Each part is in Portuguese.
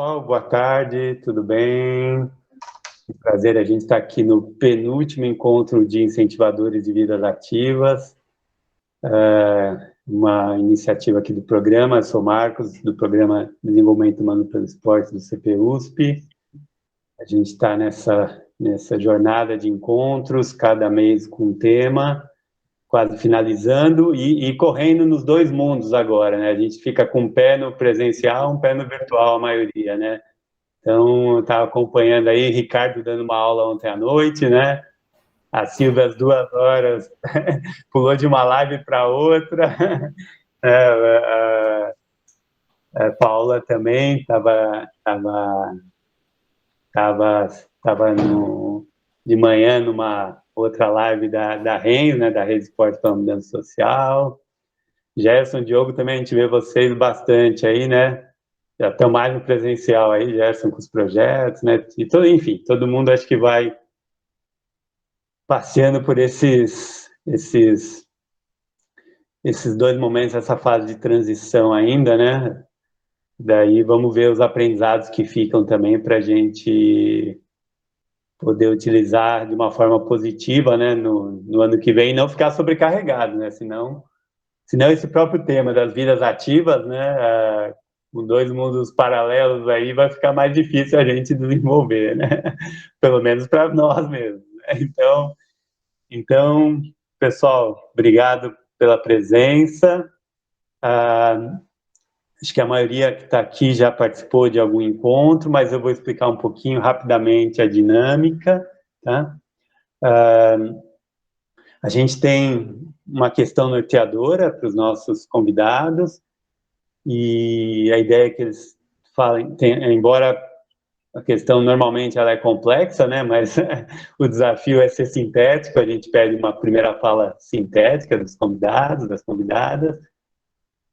pessoal, boa tarde, tudo bem? Prazer, a gente está aqui no penúltimo encontro de incentivadores de vidas ativas, uma iniciativa aqui do programa. Eu sou Marcos, do Programa Desenvolvimento Humano pelo Esporte do CPUSP. A gente está nessa jornada de encontros, cada mês com um tema, quase finalizando e correndo nos dois mundos agora, né? A gente fica com um pé no presencial, um pé no virtual, a maioria, né? Então, eu estava acompanhando aí, Ricardo dando uma aula ontem à noite, né? A Silvia, às 2 horas, pulou de uma live para outra. A Paula também estava de manhã numa outra live da REN, né? Da Rede Esporte para a Mudança Social. Gerson, Diogo, também a gente vê vocês bastante aí, né? Já estão mais no presencial aí, Gerson, com os projetos, né? E enfim, todo mundo acho que vai passeando por esses dois momentos, essa fase de transição ainda, né? Daí vamos ver os aprendizados que ficam também para a gente poder utilizar de uma forma positiva, né? No ano que vem, e não ficar sobrecarregado, né? Senão esse próprio tema das vidas ativas, né? Com dois mundos paralelos aí, vai ficar mais difícil a gente desenvolver, né? Pelo menos para nós mesmos. Então, pessoal, obrigado pela presença. Acho que a maioria que está aqui já participou de algum encontro, mas eu vou explicar um pouquinho rapidamente a dinâmica, tá? A gente tem uma questão norteadora para os nossos convidados, e a ideia é que eles falem, embora a questão normalmente ela é complexa, né, mas o desafio é ser sintético. A gente pede uma primeira fala sintética dos convidados, das convidadas,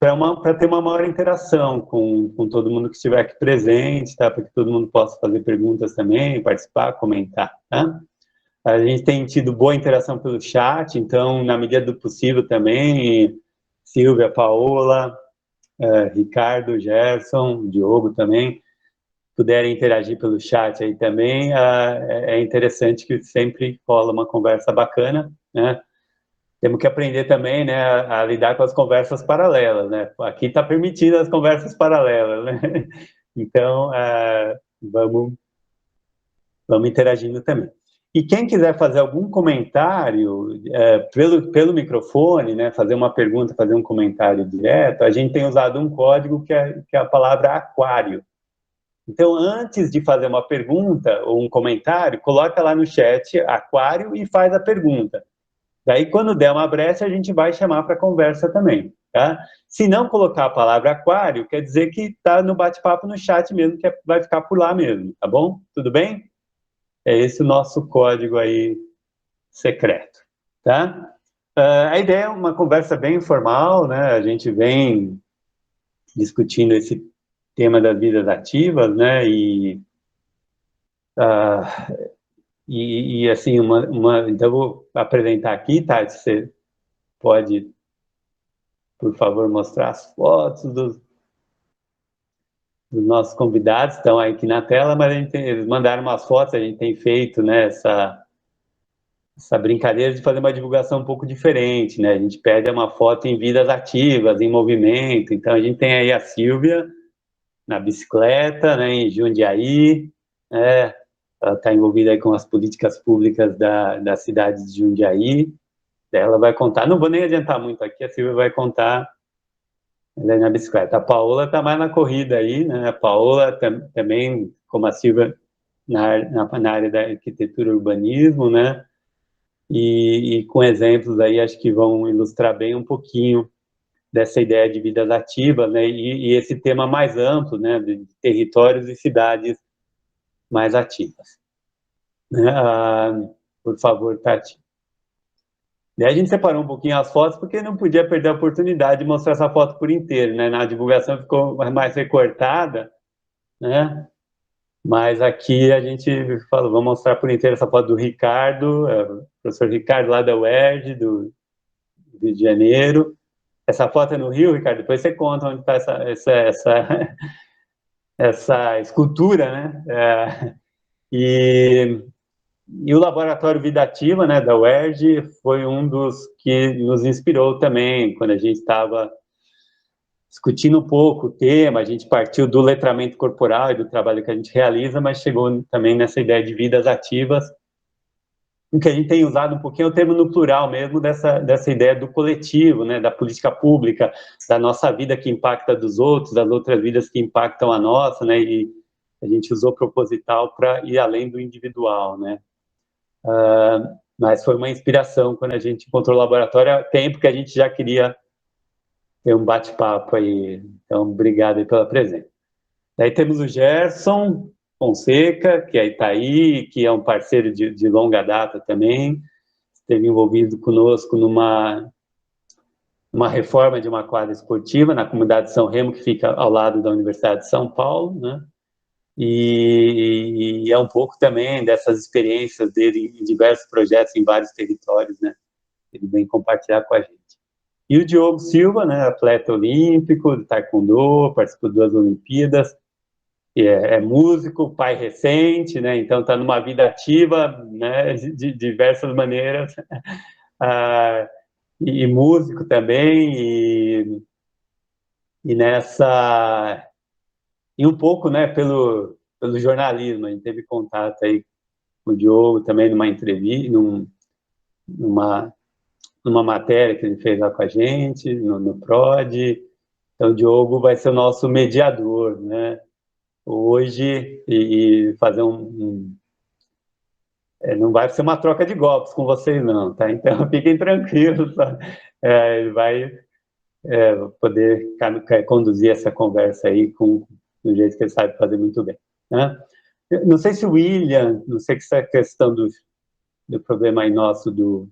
para ter uma maior interação com todo mundo que estiver aqui presente, tá, para que todo mundo possa fazer perguntas também, participar, comentar, tá? A gente tem tido boa interação pelo chat, então, na medida do possível também, Silvia, Paola, Ricardo, Gerson, Diogo também, puderem interagir pelo chat aí também, é interessante que sempre rola uma conversa bacana, né? Temos que aprender também, né, a lidar com as conversas paralelas, né? Aqui está permitido as conversas paralelas, né? Então, vamos interagindo também. E quem quiser fazer algum comentário pelo microfone, né, fazer uma pergunta, fazer um comentário direto, a gente tem usado um código que é a palavra aquário. Então, antes de fazer uma pergunta ou um comentário, coloca lá no chat aquário e faz a pergunta. Daí, quando der uma brecha, a gente vai chamar para conversa também, tá? Se não colocar a palavra aquário, quer dizer que está no bate-papo no chat mesmo, que vai ficar por lá mesmo, tá bom? Tudo bem? É esse o nosso código aí secreto, tá? A ideia é uma conversa bem informal, né? A gente vem discutindo esse tema das vidas ativas, né? Assim, então eu vou apresentar aqui, tá? Você pode, por favor, mostrar as fotos dos nossos convidados, estão aqui na tela, mas eles mandaram umas fotos, a gente tem feito, né, essa brincadeira de fazer uma divulgação um pouco diferente, né? A gente pede uma foto em vidas ativas, em movimento. Então, a gente tem aí a Silvia na bicicleta, né, em Jundiaí, né? Ela está envolvida aí com as políticas públicas da cidade de Jundiaí. Ela vai contar, não vou nem adiantar muito aqui, a Silvia vai contar ela é na bicicleta. A Paola está mais na corrida aí, né? A Paola também, como a Silvia, na área da arquitetura e urbanismo, né? E com exemplos aí, acho que vão ilustrar bem um pouquinho dessa ideia de vidas ativas, né? E esse tema mais amplo, né? De territórios e cidades mais ativas. Por favor, Tati. E a gente separou um pouquinho as fotos, porque não podia perder a oportunidade de mostrar essa foto por inteiro, né? Na divulgação ficou mais recortada, né? Mas aqui a gente falou, vamos mostrar por inteiro essa foto do Ricardo, professor Ricardo lá da UERJ, do Rio de Janeiro. Essa foto é no Rio, Ricardo? Depois você conta onde está essa essa escultura, né? E o Laboratório Vida Ativa, né, da UERJ, foi um dos que nos inspirou também, quando a gente estava discutindo um pouco o tema, a gente partiu do letramento corporal e do trabalho que a gente realiza, mas chegou também nessa ideia de vidas ativas, o que a gente tem usado um pouquinho é o termo no plural mesmo, dessa ideia do coletivo, né, da política pública, da nossa vida que impacta dos outros, das outras vidas que impactam a nossa, né, e a gente usou proposital para ir além do individual, né. Mas foi uma inspiração quando a gente encontrou o laboratório, há tempo que a gente já queria ter um bate-papo aí, então obrigado aí pela presença. Daí temos o Gerson Fonseca, que está aí, que é um parceiro de longa data também, esteve envolvido conosco numa reforma de uma quadra esportiva na comunidade de São Remo, que fica ao lado da Universidade de São Paulo, né? E é um pouco também dessas experiências dele em diversos projetos em vários territórios, né? Ele vem compartilhar com a gente. E o Diogo Silva, né, atleta olímpico, de taekwondo, participou de 2 Olimpíadas, é músico, pai recente, né, então está numa vida ativa, né, de diversas maneiras, e músico também, e nessa... E um pouco, né, pelo jornalismo, a gente teve contato aí com o Diogo também numa entrevista, numa matéria que ele fez lá com a gente, no PROD. Então, o Diogo vai ser o nosso mediador, né, hoje, e fazer não vai ser uma troca de golpes com vocês, não, tá? Então, fiquem tranquilos, tá? Ele vai poder conduzir essa conversa aí do jeito que ele sabe fazer muito bem, né? Não sei se o William, não sei se é questão do problema aí nosso do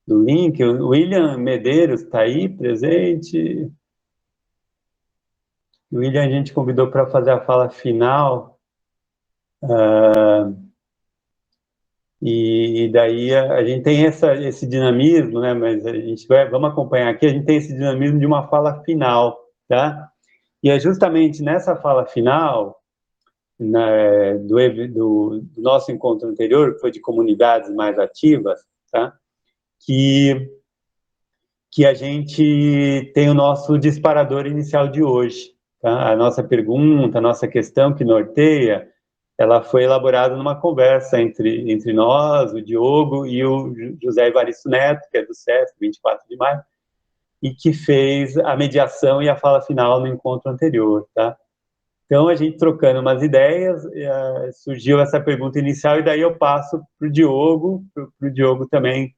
link, o William Medeiros está aí presente. O William a gente convidou para fazer a fala final, e daí a gente tem esse dinamismo, né? Mas vamos acompanhar aqui, a gente tem esse dinamismo de uma fala final, tá? E é justamente nessa fala final, do nosso encontro anterior, que foi de comunidades mais ativas, tá? Que a gente tem o nosso disparador inicial de hoje, tá? A nossa pergunta, a nossa questão que norteia, ela foi elaborada numa conversa entre nós, o Diogo e o José Evaristo Neto, que é do SESC, 24 de maio, e que fez a mediação e a fala final no encontro anterior, tá? Então, a gente trocando umas ideias, surgiu essa pergunta inicial, e daí eu passo para o Diogo também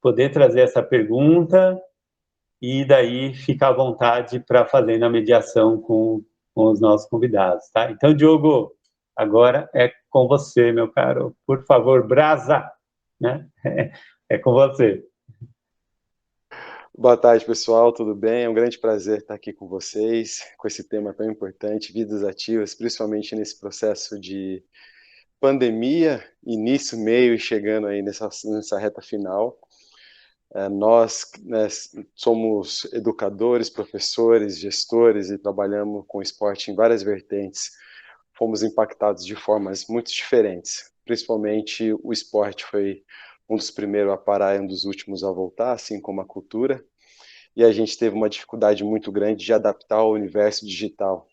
poder trazer essa pergunta, e daí fica à vontade para fazer na mediação com os nossos convidados, tá? Então, Diogo, agora é com você, meu caro. Por favor, brasa, né? É com você. Boa tarde, pessoal, tudo bem? É um grande prazer estar aqui com vocês, com esse tema tão importante, vidas ativas, principalmente nesse processo de pandemia, início, meio e chegando aí nessa reta final. Nós, né, somos educadores, professores, gestores e trabalhamos com esporte em várias vertentes. Fomos impactados de formas muito diferentes, principalmente o esporte foi um dos primeiros a parar e um dos últimos a voltar, assim como a cultura. E a gente teve uma dificuldade muito grande de adaptar ao universo digital.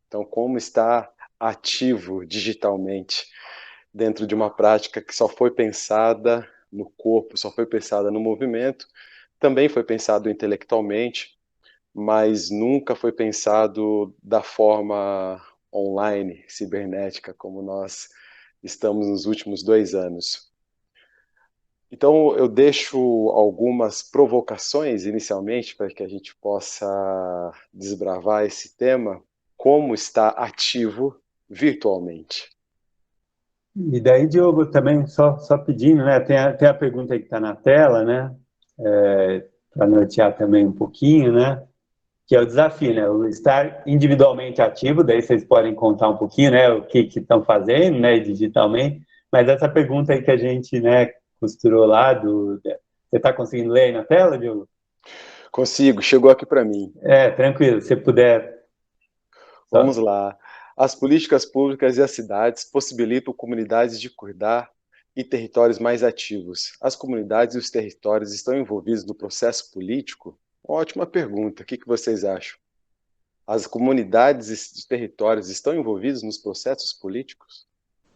Então, como estar ativo digitalmente dentro de uma prática que só foi pensada no corpo, só foi pensada no movimento, também foi pensado intelectualmente, mas nunca foi pensado da forma online, cibernética, como nós estamos nos últimos 2 anos. Então, eu deixo algumas provocações inicialmente para que a gente possa desbravar esse tema, como estar ativo virtualmente. E daí, Diogo, também só pedindo, né? Tem a pergunta aí que está na tela, né? Para nortear também um pouquinho, né? Que é o desafio, né? O estar individualmente ativo, daí vocês podem contar um pouquinho, né? O que estão fazendo, né? Digitalmente. Mas essa pergunta aí que a gente, né? Costurou lá você está conseguindo ler aí na tela, Diogo? Consigo, chegou aqui para mim. Tranquilo. Se puder. Vamos lá. As políticas públicas e as cidades possibilitam comunidades de cuidar e territórios mais ativos. As comunidades e os territórios estão envolvidos no processo político? Ótima pergunta. O que vocês acham? As comunidades e os territórios estão envolvidos nos processos políticos?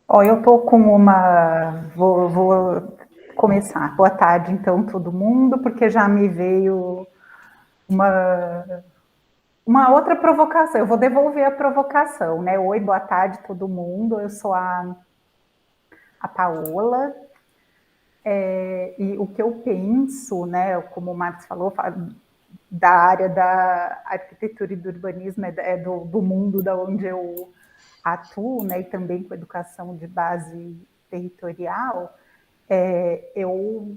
Eu estou com uma... Vou começar. Boa tarde, então, todo mundo, porque já me veio uma outra provocação. Eu vou devolver a provocação, né? Oi, boa tarde, todo mundo. Eu sou a Paola. E o que eu penso, né, como o Marcos falou, da área da arquitetura e do urbanismo, do mundo da onde eu atuo, né, e também com educação de base territorial, eu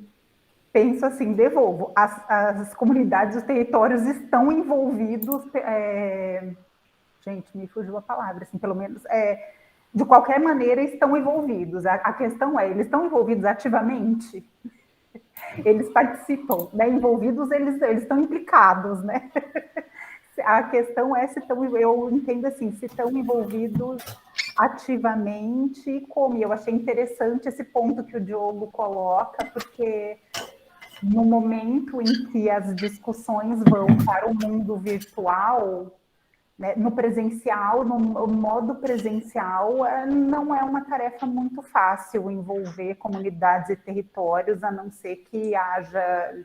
penso assim, devolvo, as comunidades, os territórios estão envolvidos, gente, me fugiu a palavra, assim, pelo menos, de qualquer maneira estão envolvidos. A questão eles estão envolvidos ativamente? Eles participam, né? Envolvidos, eles estão implicados, né? A questão é se estão, eu entendo assim, se estão envolvidos ativamente, como. Eu achei interessante esse ponto que o Diogo coloca, porque no momento em que as discussões vão para o mundo virtual, né, no presencial, no modo presencial, não é uma tarefa muito fácil envolver comunidades e territórios, a não ser que haja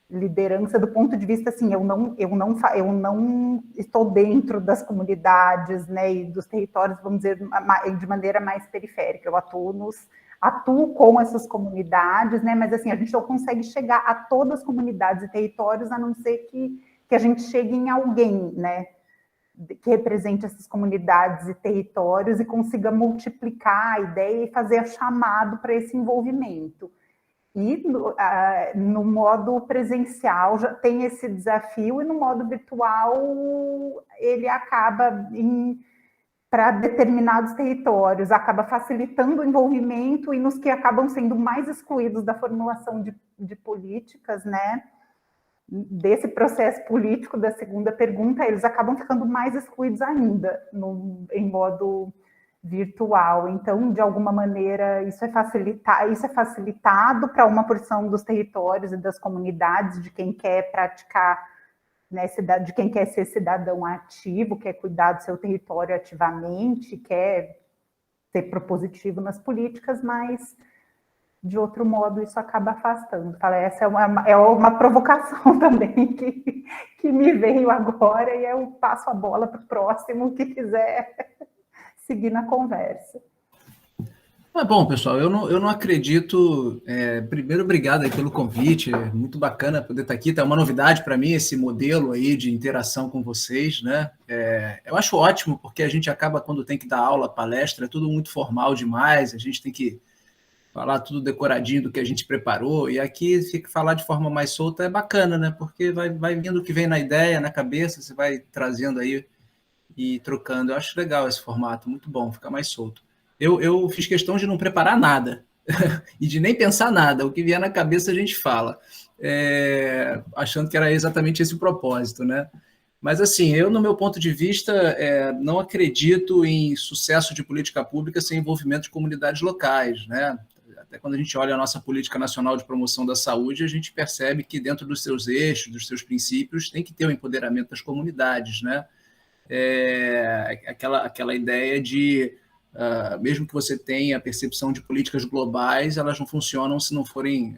liderança do ponto de vista, assim, eu não estou dentro das comunidades, né, e dos territórios, vamos dizer, de maneira mais periférica. Eu atuo com essas comunidades, né, mas assim, a gente não consegue chegar a todas as comunidades e territórios, a não ser que a gente chegue em alguém, né, que represente essas comunidades e territórios e consiga multiplicar a ideia e fazer chamado para esse envolvimento. E no modo presencial já tem esse desafio, e no modo virtual ele acaba, para determinados territórios, acaba facilitando o envolvimento, e nos que acabam sendo mais excluídos da formulação de políticas, né, desse processo político da segunda pergunta, eles acabam ficando mais excluídos ainda em modo virtual. Então, de alguma maneira, isso é facilitado para uma porção dos territórios e das comunidades, de quem quer praticar, né, de quem quer ser cidadão ativo, quer cuidar do seu território ativamente, quer ser propositivo nas políticas, mas de outro modo isso acaba afastando. Essa é uma provocação também que me veio agora, e eu passo a bola para o próximo que quiser seguir na conversa. Bom, pessoal, eu não acredito. Primeiro, obrigado aí pelo convite, é muito bacana poder estar aqui. É uma novidade para mim esse modelo aí de interação com vocês, né? Eu acho ótimo, porque a gente acaba, quando tem que dar aula, palestra, é tudo muito formal demais, a gente tem que falar tudo decoradinho do que a gente preparou, e aqui falar de forma mais solta é bacana, né? Porque vai vindo o que vem na ideia, na cabeça, você vai trazendo aí e trocando. Eu acho legal esse formato, muito bom, fica mais solto. Eu fiz questão de não preparar nada e de nem pensar nada, o que vier na cabeça a gente fala, achando que era exatamente esse o propósito, né? Mas, assim, eu, no meu ponto de vista, não acredito em sucesso de política pública sem envolvimento de comunidades locais, né? Até quando a gente olha a nossa política nacional de promoção da saúde, a gente percebe que dentro dos seus eixos, dos seus princípios, tem que ter o empoderamento das comunidades, né? Aquela ideia de, mesmo que você tenha a percepção de políticas globais, elas não funcionam se não forem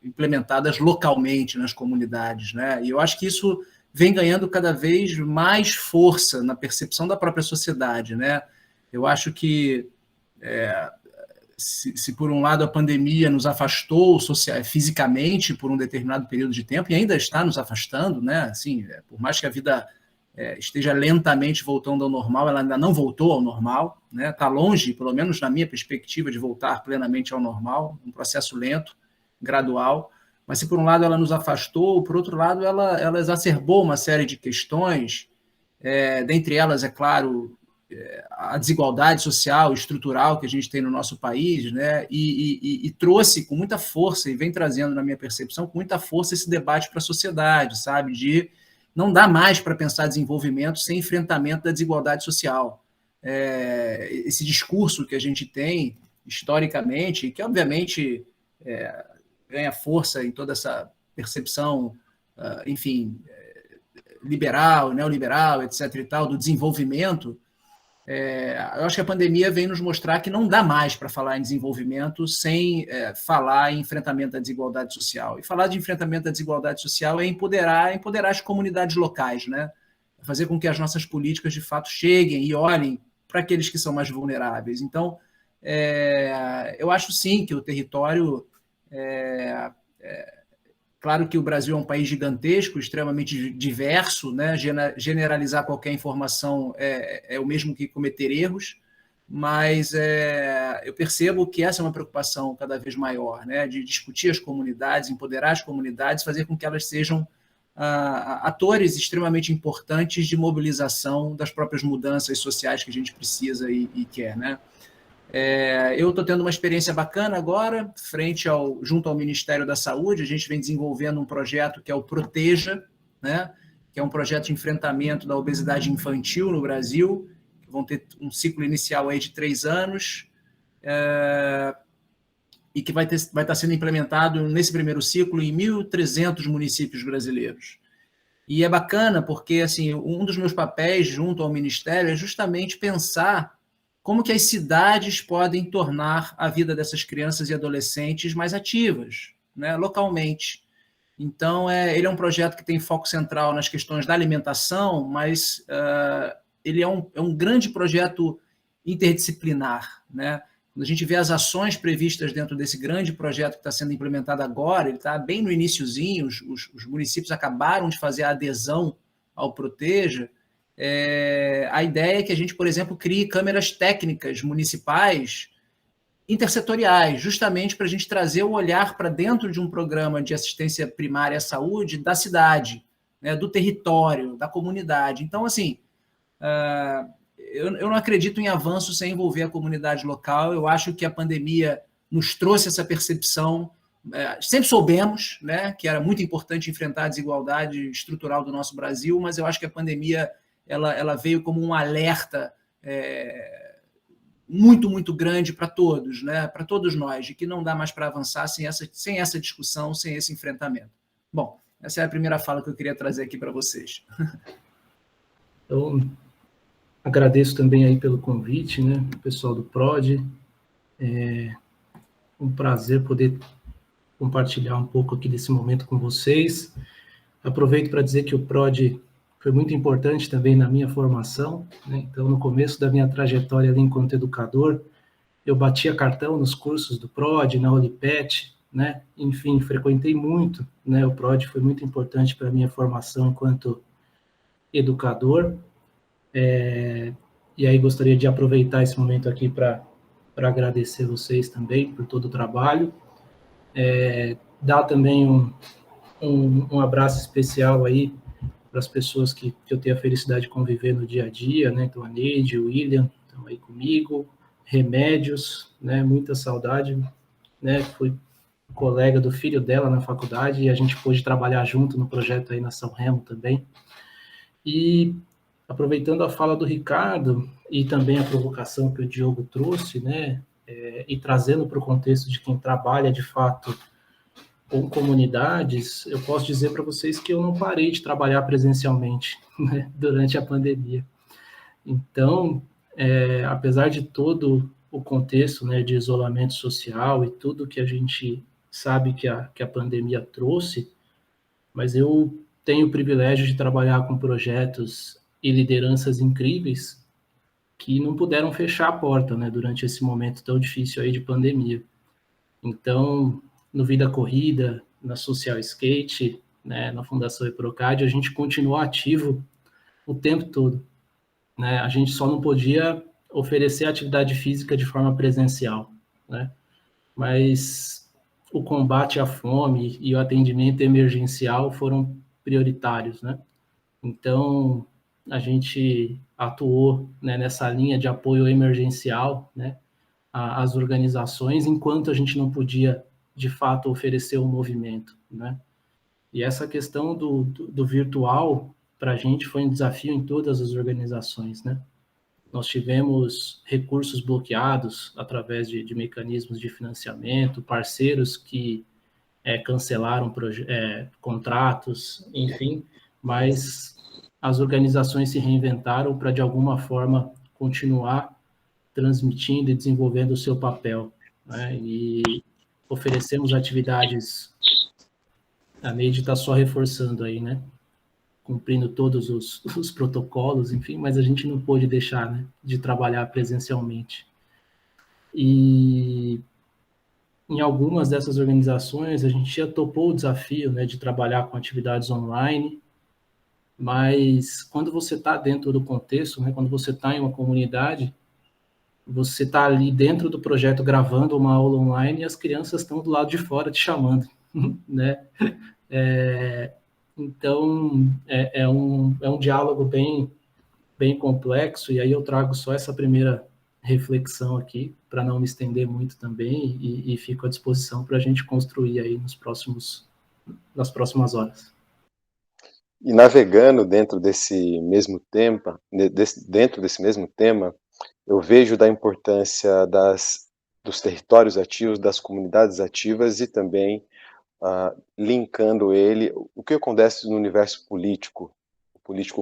implementadas localmente nas comunidades, né? E eu acho que isso vem ganhando cada vez mais força na percepção da própria sociedade, né? Eu acho que se por um lado a pandemia nos afastou fisicamente por um determinado período de tempo, e ainda está nos afastando, né? Assim, por mais que a vida esteja lentamente voltando ao normal, ela ainda não voltou ao normal, né? Está longe, pelo menos na minha perspectiva, de voltar plenamente ao normal, um processo lento, gradual. Mas se por um lado ela nos afastou, por outro lado ela exacerbou uma série de questões, dentre elas, é claro, a desigualdade social, estrutural que a gente tem no nosso país, né? E trouxe com muita força, e vem trazendo, na minha percepção, com muita força esse debate para a sociedade, sabe? De não dá mais para pensar desenvolvimento sem enfrentamento da desigualdade social. esse discurso que a gente tem historicamente, que obviamente ganha força em toda essa percepção, enfim, liberal, neoliberal, etc. e tal, do desenvolvimento. Eu acho que a pandemia vem nos mostrar que não dá mais para falar em desenvolvimento sem falar em enfrentamento à desigualdade social. E falar de enfrentamento à desigualdade social é empoderar as comunidades locais, né? Fazer com que as nossas políticas, de fato, cheguem e olhem para aqueles que são mais vulneráveis. Então, eu acho, sim, que o território... Claro que o Brasil é um país gigantesco, extremamente diverso, né? Generalizar qualquer informação é o mesmo que cometer erros, mas eu percebo que essa é uma preocupação cada vez maior, né? De discutir as comunidades, empoderar as comunidades, fazer com que elas sejam atores extremamente importantes de mobilização das próprias mudanças sociais que a gente precisa e quer, né? Eu estou tendo uma experiência bacana agora, junto ao Ministério da Saúde. A gente vem desenvolvendo um projeto que é o Proteja, né? Que é um projeto de enfrentamento da obesidade infantil no Brasil, que vão ter um ciclo inicial aí de 3 anos, e que vai estar sendo implementado nesse primeiro ciclo em 1.300 municípios brasileiros. E é bacana porque assim, um dos meus papéis junto ao Ministério é justamente pensar como que as cidades podem tornar a vida dessas crianças e adolescentes mais ativas, né, localmente. Então, ele é um projeto que tem foco central nas questões da alimentação, mas ele é um grande projeto interdisciplinar, né? Quando a gente vê as ações previstas dentro desse grande projeto que está sendo implementado agora, ele está bem no iniciozinho, os municípios acabaram de fazer a adesão ao Proteja. A ideia é que a gente, por exemplo, crie câmeras técnicas municipais intersetoriais, justamente para a gente trazer o olhar para dentro de um programa de assistência primária à saúde da cidade, né, do território, da comunidade. Então, assim, eu não acredito em avanço sem envolver a comunidade local. Eu acho que a pandemia nos trouxe essa percepção. Sempre soubemos, né, que era muito importante enfrentar a desigualdade estrutural do nosso Brasil, mas eu acho que a pandemia ela veio como um alerta muito, muito grande para todos, né? Para todos nós, de que não dá mais para avançar sem essa discussão, sem esse enfrentamento. Bom, essa é a primeira fala que eu queria trazer aqui para vocês. Então, agradeço também aí pelo convite, né, pessoal do PROD. Um prazer poder compartilhar um pouco aqui desse momento com vocês. Aproveito para dizer que o PROD foi muito importante também na minha formação, né? Então, no começo da minha trajetória ali enquanto educador, eu batia cartão nos cursos do PROD, na Olipet, né? Enfim, frequentei muito, né? O PROD foi muito importante para a minha formação enquanto educador. E aí gostaria de aproveitar esse momento aqui para agradecer vocês também por todo o trabalho. Dar também um abraço especial aí para as pessoas que eu tenho a felicidade de conviver no dia a dia, né? Então, a Neide, o William, estão aí comigo, Remédios, né? Muita saudade, né? Fui colega do filho dela na faculdade e a gente pôde trabalhar junto no projeto aí na São Remo também. E, aproveitando a fala do Ricardo e também a provocação que o Diogo trouxe, né? E trazendo para o contexto de quem trabalha, de fato, com comunidades, eu posso dizer para vocês que eu não parei de trabalhar presencialmente, né, durante a pandemia. Então, apesar de todo o contexto, né, de isolamento social e tudo que a gente sabe que a pandemia trouxe, mas eu tenho o privilégio de trabalhar com projetos e lideranças incríveis que não puderam fechar a porta, né, durante esse momento tão difícil aí de pandemia. Então, no Vida Corrida, na Social Skate, né, na Fundação EPROCAD, a gente continuou ativo o tempo todo, né? A gente só não podia oferecer atividade física de forma presencial, né? Mas o combate à fome e o atendimento emergencial foram prioritários, né? Então, a gente atuou, né, nessa linha de apoio emergencial, né, às organizações, enquanto a gente não podia de fato oferecer o movimento, né? E essa questão do virtual, para a gente, foi um desafio em todas as organizações, né? Nós tivemos recursos bloqueados através de mecanismos de financiamento, parceiros que cancelaram contratos, enfim, mas as organizações se reinventaram para, de alguma forma, continuar transmitindo e desenvolvendo o seu papel, né? E oferecemos atividades, a Neide está só reforçando aí, né? Cumprindo todos os protocolos, enfim, mas a gente não pôde deixar, né, de trabalhar presencialmente. E em algumas dessas organizações, a gente já topou o desafio, né, de trabalhar com atividades online, mas quando você está dentro do contexto, né, quando você está em uma comunidade, você está ali dentro do projeto gravando uma aula online e as crianças estão do lado de fora te chamando, né? Então, é um diálogo bem complexo, e aí eu trago só essa primeira reflexão aqui, para não me estender muito também, e fico à disposição para a gente construir aí nas próximas horas. E navegando dentro desse mesmo tema, eu vejo da importância dos territórios ativos, das comunidades ativas, e também linkando ele, o que acontece no universo político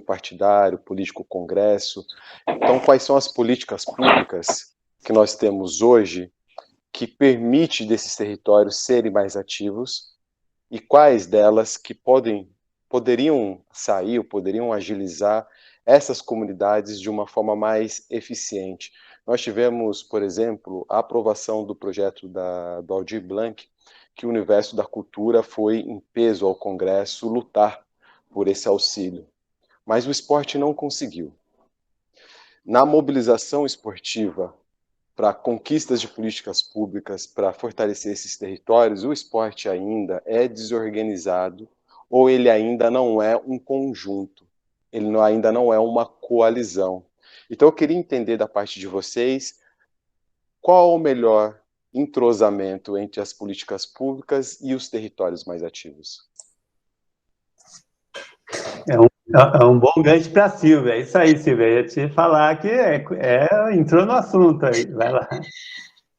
partidário, político congresso. Então, quais são as políticas públicas que nós temos hoje que permite desses territórios serem mais ativos, e quais delas que poderiam sair ou poderiam agilizar essas comunidades de uma forma mais eficiente. Nós tivemos, por exemplo, a aprovação do projeto do Aldir Blanc, que o universo da cultura foi em peso ao Congresso lutar por esse auxílio. Mas o esporte não conseguiu. Na mobilização esportiva para conquistas de políticas públicas, para fortalecer esses territórios, o esporte ainda é desorganizado, ou ele ainda não é um conjunto, ainda não é uma coalizão. Então eu queria entender da parte de vocês qual o melhor entrosamento entre as políticas públicas e os territórios mais ativos. É um bom gancho para a Silvia. É isso aí, Silvia. Eu ia te falar que entrou no assunto aí. Vai lá.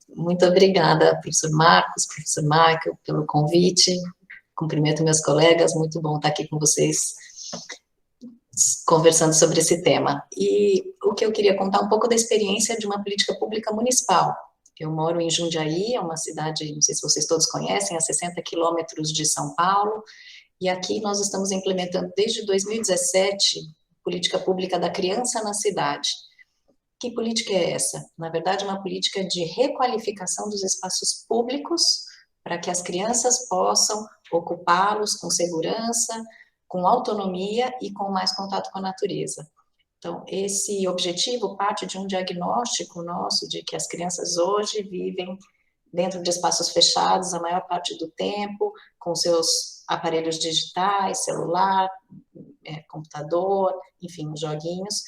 Muito obrigada, professor Marcos, professor Michael, pelo convite. Cumprimento meus colegas. Muito bom estar aqui com vocês, conversando sobre esse tema. E o que eu queria contar um pouco da experiência de uma política pública municipal. Eu moro em Jundiaí, é uma cidade, não sei se vocês todos conhecem, a 60 quilômetros de São Paulo, e aqui nós estamos implementando desde 2017 política pública da criança na cidade. Que política é essa? Na verdade, uma política de requalificação dos espaços públicos para que as crianças possam ocupá-los com segurança, com autonomia e com mais contato com a natureza. Então, esse objetivo parte de um diagnóstico nosso de que as crianças hoje vivem dentro de espaços fechados a maior parte do tempo, com seus aparelhos digitais, celular, computador, enfim, os joguinhos,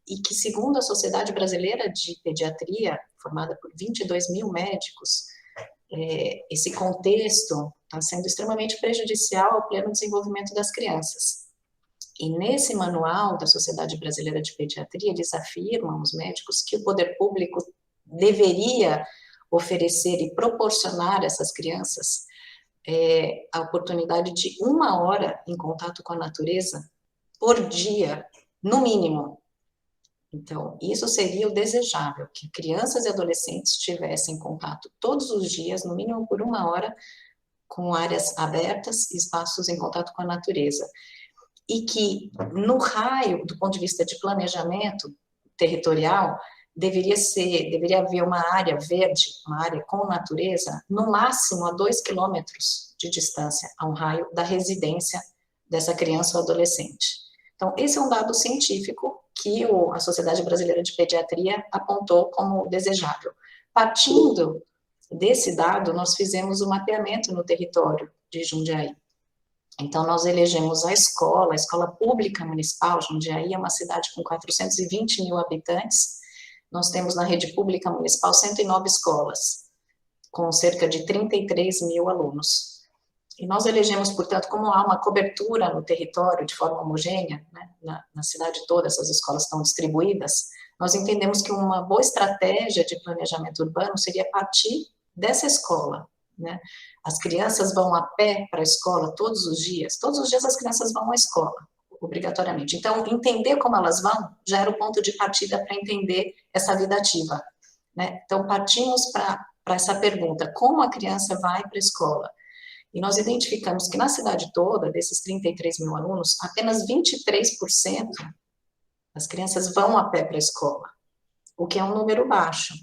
e que, segundo a Sociedade Brasileira de Pediatria, formada por 22 mil médicos, esse contexto está sendo extremamente prejudicial ao pleno desenvolvimento das crianças. E nesse manual da Sociedade Brasileira de Pediatria, eles afirmam, os médicos, que o poder público deveria oferecer e proporcionar a essas crianças a oportunidade de 1 hora em contato com a natureza por dia, no mínimo. Então, isso seria o desejável, que crianças e adolescentes tivessem contato todos os dias, no mínimo por 1 hora, com áreas abertas, espaços em contato com a natureza. E que, no raio, do ponto de vista de planejamento territorial, deveria haver uma área verde, uma área com natureza, no máximo a 2 quilômetros de distância, a um raio da residência dessa criança ou adolescente. Então, esse é um dado científico que a Sociedade Brasileira de Pediatria apontou como desejável. Partindo desse dado, nós fizemos o mapeamento no território de Jundiaí. Então, nós elegemos a escola pública municipal. Jundiaí é uma cidade com 420 mil habitantes. Nós temos na rede pública municipal 109 escolas, com cerca de 33 mil alunos. E nós elegemos, portanto, como há uma cobertura no território de forma homogênea, né, na cidade toda, essas escolas estão distribuídas, nós entendemos que uma boa estratégia de planejamento urbano seria partir dessa escola, né? As crianças vão a pé para a escola todos os dias as crianças vão à escola, obrigatoriamente. Então, entender como elas vão já era o ponto de partida para entender essa vida ativa, né? Então, partimos para essa pergunta, como a criança vai para a escola? E nós identificamos que na cidade toda, desses 33 mil alunos, apenas 23% das crianças vão a pé para a escola, o que é um número baixo.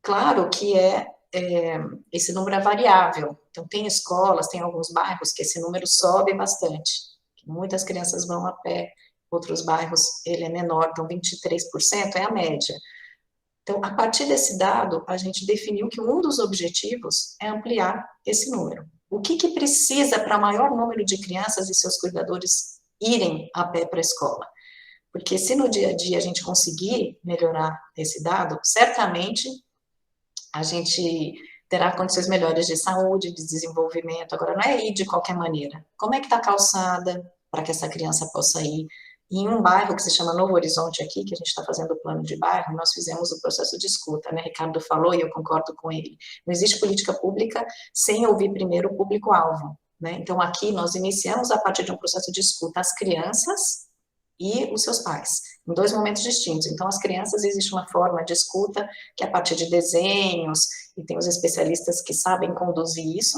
Claro que esse número é variável, então tem escolas, tem alguns bairros que esse número sobe bastante, muitas crianças vão a pé, outros bairros ele é menor, então 23% é a média. Então, a partir desse dado, a gente definiu que um dos objetivos é ampliar esse número. O que precisa para maior número de crianças e seus cuidadores irem a pé para a escola? Porque se no dia a dia a gente conseguir melhorar esse dado, certamente a gente terá condições melhores de saúde, de desenvolvimento. Agora, não é ir de qualquer maneira. Como é que está a calçada para que essa criança possa ir? Em um bairro que se chama Novo Horizonte aqui, que a gente está fazendo o plano de bairro, nós fizemos o processo de escuta, né? Ricardo falou e eu concordo com ele. Não existe política pública sem ouvir primeiro o público-alvo, né? Então, aqui nós iniciamos a partir de um processo de escuta as crianças e os seus pais, em 2 momentos distintos. Então, as crianças, existe uma forma de escuta que é a partir de desenhos, e tem os especialistas que sabem conduzir isso,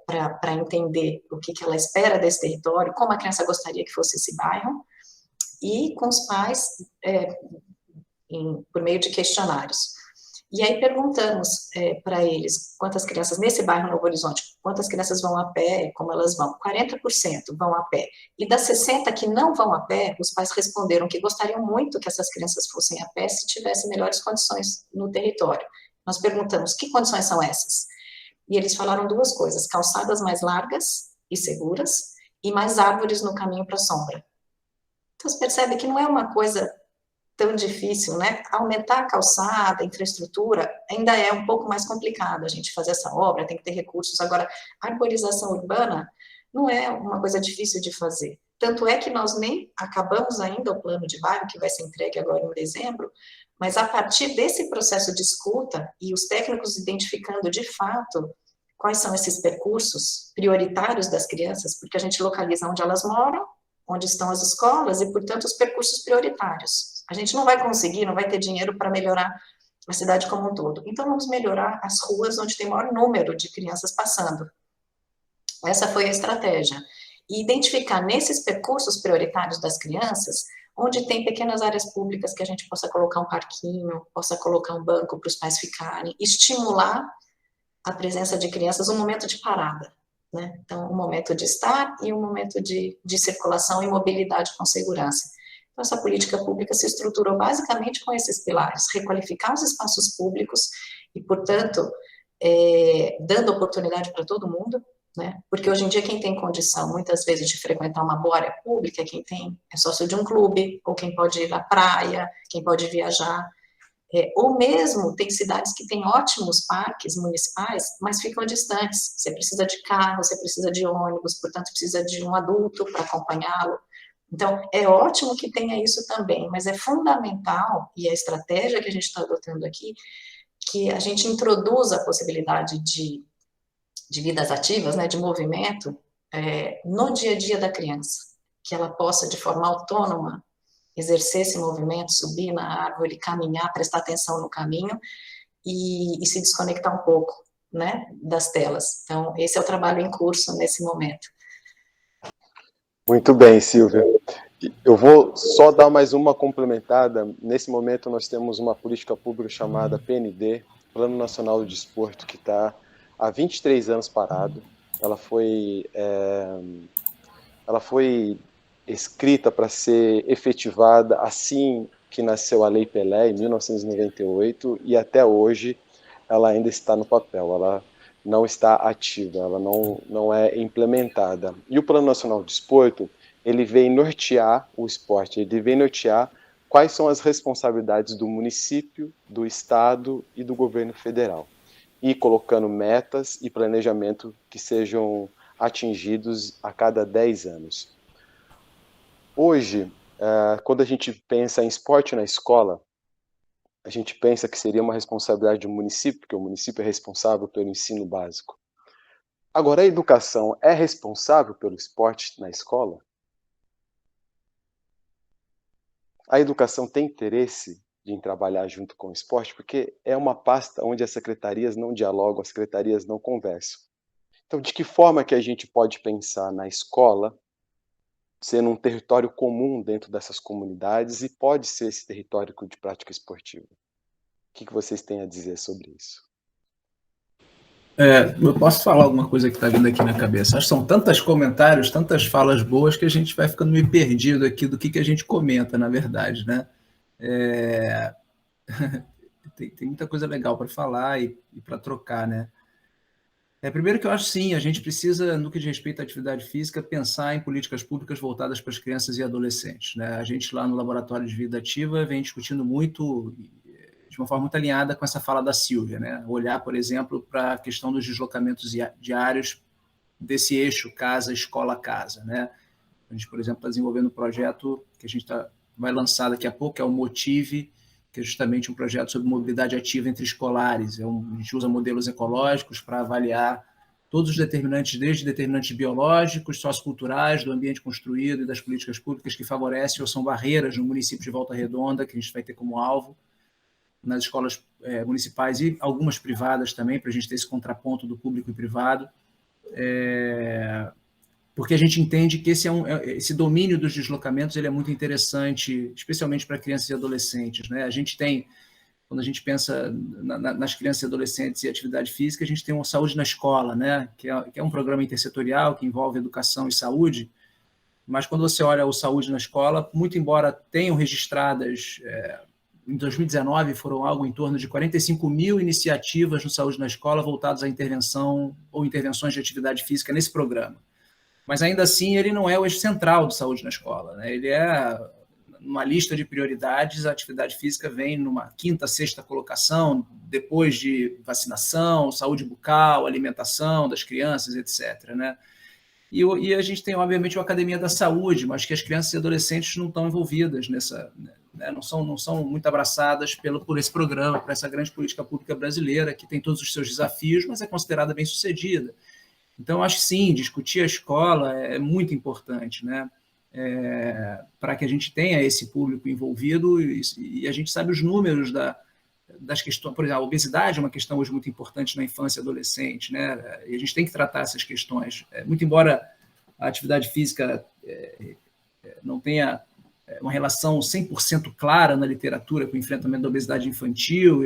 para entender o que ela espera desse território, como a criança gostaria que fosse esse bairro, e com os pais por meio de questionários. E aí perguntamos para eles quantas crianças, nesse bairro Novo Horizonte, quantas crianças vão a pé, como elas vão. 40% vão a pé. E das 60% que não vão a pé, os pais responderam que gostariam muito que essas crianças fossem a pé se tivessem melhores condições no território. Nós perguntamos, que condições são essas? E eles falaram 2 coisas, calçadas mais largas e seguras, e mais árvores no caminho para a sombra. Então, você percebe que não é uma coisa tão difícil, né? Aumentar a calçada, a infraestrutura, ainda é um pouco mais complicado a gente fazer essa obra, tem que ter recursos. Agora, a arborização urbana não é uma coisa difícil de fazer. Tanto é que nós nem acabamos ainda o plano de bairro, que vai ser entregue agora em dezembro, mas a partir desse processo de escuta e os técnicos identificando de fato quais são esses percursos prioritários das crianças, porque a gente localiza onde elas moram, onde estão as escolas e, portanto, os percursos prioritários. A gente não vai conseguir, não vai ter dinheiro para melhorar a cidade como um todo. Então, vamos melhorar as ruas onde tem maior número de crianças passando. Essa foi a estratégia. E identificar nesses percursos prioritários das crianças, onde tem pequenas áreas públicas que a gente possa colocar um parquinho, possa colocar um banco para os pais ficarem, estimular a presença de crianças, um momento de parada, né? Então, um momento de estar e um momento de circulação e mobilidade com segurança. Então, essa política pública se estruturou basicamente com esses pilares, requalificar os espaços públicos e, portanto, dando oportunidade para todo mundo, né? Porque hoje em dia quem tem condição, muitas vezes, de frequentar uma boa área pública, quem é sócio de um clube, ou quem pode ir à praia, quem pode viajar, ou mesmo tem cidades que têm ótimos parques municipais, mas ficam distantes. Você precisa de carro, você precisa de ônibus, portanto, precisa de um adulto para acompanhá-lo. Então, é ótimo que tenha isso também, mas é fundamental, e a estratégia que a gente está adotando aqui, que a gente introduza a possibilidade de vidas ativas, né, de movimento, no dia a dia da criança, que ela possa, de forma autônoma, exercer esse movimento, subir na árvore, caminhar, prestar atenção no caminho e se desconectar um pouco, né, das telas. Então, esse é o trabalho em curso nesse momento. Muito bem, Silvia. Eu vou só dar mais uma complementada. Nesse momento, nós temos uma política pública chamada PND, Plano Nacional do Desporto, que está há 23 anos parado. Ela foi escrita para ser efetivada assim que nasceu a Lei Pelé, em 1998, e até hoje ela ainda está no papel, ela não está ativa, ela não é implementada. E o Plano Nacional do Desporto, ele vem nortear o esporte, ele vem nortear quais são as responsabilidades do município, do estado e do governo federal, e colocando metas e planejamento que sejam atingidos a cada 10 anos. Hoje, Quando a gente pensa em esporte na escola, a gente pensa que seria uma responsabilidade do município, porque o município é responsável pelo ensino básico. Agora, a educação é responsável pelo esporte na escola? A educação tem interesse em trabalhar junto com o esporte, porque é uma pasta onde as secretarias não dialogam, as secretarias não conversam. Então, de que forma que a gente pode pensar na escola sendo um território comum dentro dessas comunidades e pode ser esse território de prática esportiva? O que vocês têm a dizer sobre isso? Eu posso falar alguma coisa que está vindo aqui na cabeça. Acho que são tantos comentários, tantas falas boas que a gente vai ficando meio perdido aqui do que a gente comenta, na verdade, né? Tem muita coisa legal para falar e para trocar, né? Primeiro que eu acho, sim, a gente precisa, no que diz respeito à atividade física, pensar em políticas públicas voltadas para as crianças e adolescentes, né? A gente lá no Laboratório de Vida Ativa vem discutindo muito, de uma forma muito alinhada com essa fala da Sílvia, né? Olhar, por exemplo, para a questão dos deslocamentos diários desse eixo casa-escola-casa, né? A gente, por exemplo, está desenvolvendo um projeto que a gente vai lançar daqui a pouco, que é o Motive, que é justamente um projeto sobre mobilidade ativa entre escolares. A gente usa modelos ecológicos para avaliar todos os determinantes, desde determinantes biológicos, socioculturais, do ambiente construído e das políticas públicas que favorecem ou são barreiras no município de Volta Redonda, que a gente vai ter como alvo, nas escolas municipais e algumas privadas também, para a gente ter esse contraponto do público e privado. Porque a gente entende que esse domínio dos deslocamentos ele é muito interessante, especialmente para crianças e adolescentes, né? A gente tem, quando a gente pensa nas crianças e adolescentes e atividade física, a gente tem uma Saúde na Escola, né? Que é um programa intersetorial que envolve educação e saúde, mas quando você olha o Saúde na Escola, muito embora tenham registradas, em 2019 foram algo em torno de 45 mil iniciativas no Saúde na Escola voltadas à intervenção ou intervenções de atividade física nesse programa. Mas ainda assim ele não é o eixo central do Saúde na Escola, né? Ele é numa lista de prioridades, a atividade física vem numa quinta, sexta colocação, depois de vacinação, saúde bucal, alimentação das crianças, etc., né? E a gente tem, obviamente, a Academia da Saúde, mas que as crianças e adolescentes não estão envolvidas nessa, né? não são muito abraçadas por esse programa, por essa grande política pública brasileira, que tem todos os seus desafios, mas é considerada bem-sucedida. Então, acho que sim, discutir a escola é muito importante, né? Para que a gente tenha esse público envolvido e a gente sabe os números das questões. Por exemplo, a obesidade é uma questão hoje muito importante na infância e adolescente, né? E a gente tem que tratar essas questões. Muito embora a atividade física não tenha uma relação 100% clara na literatura com o enfrentamento da obesidade infantil.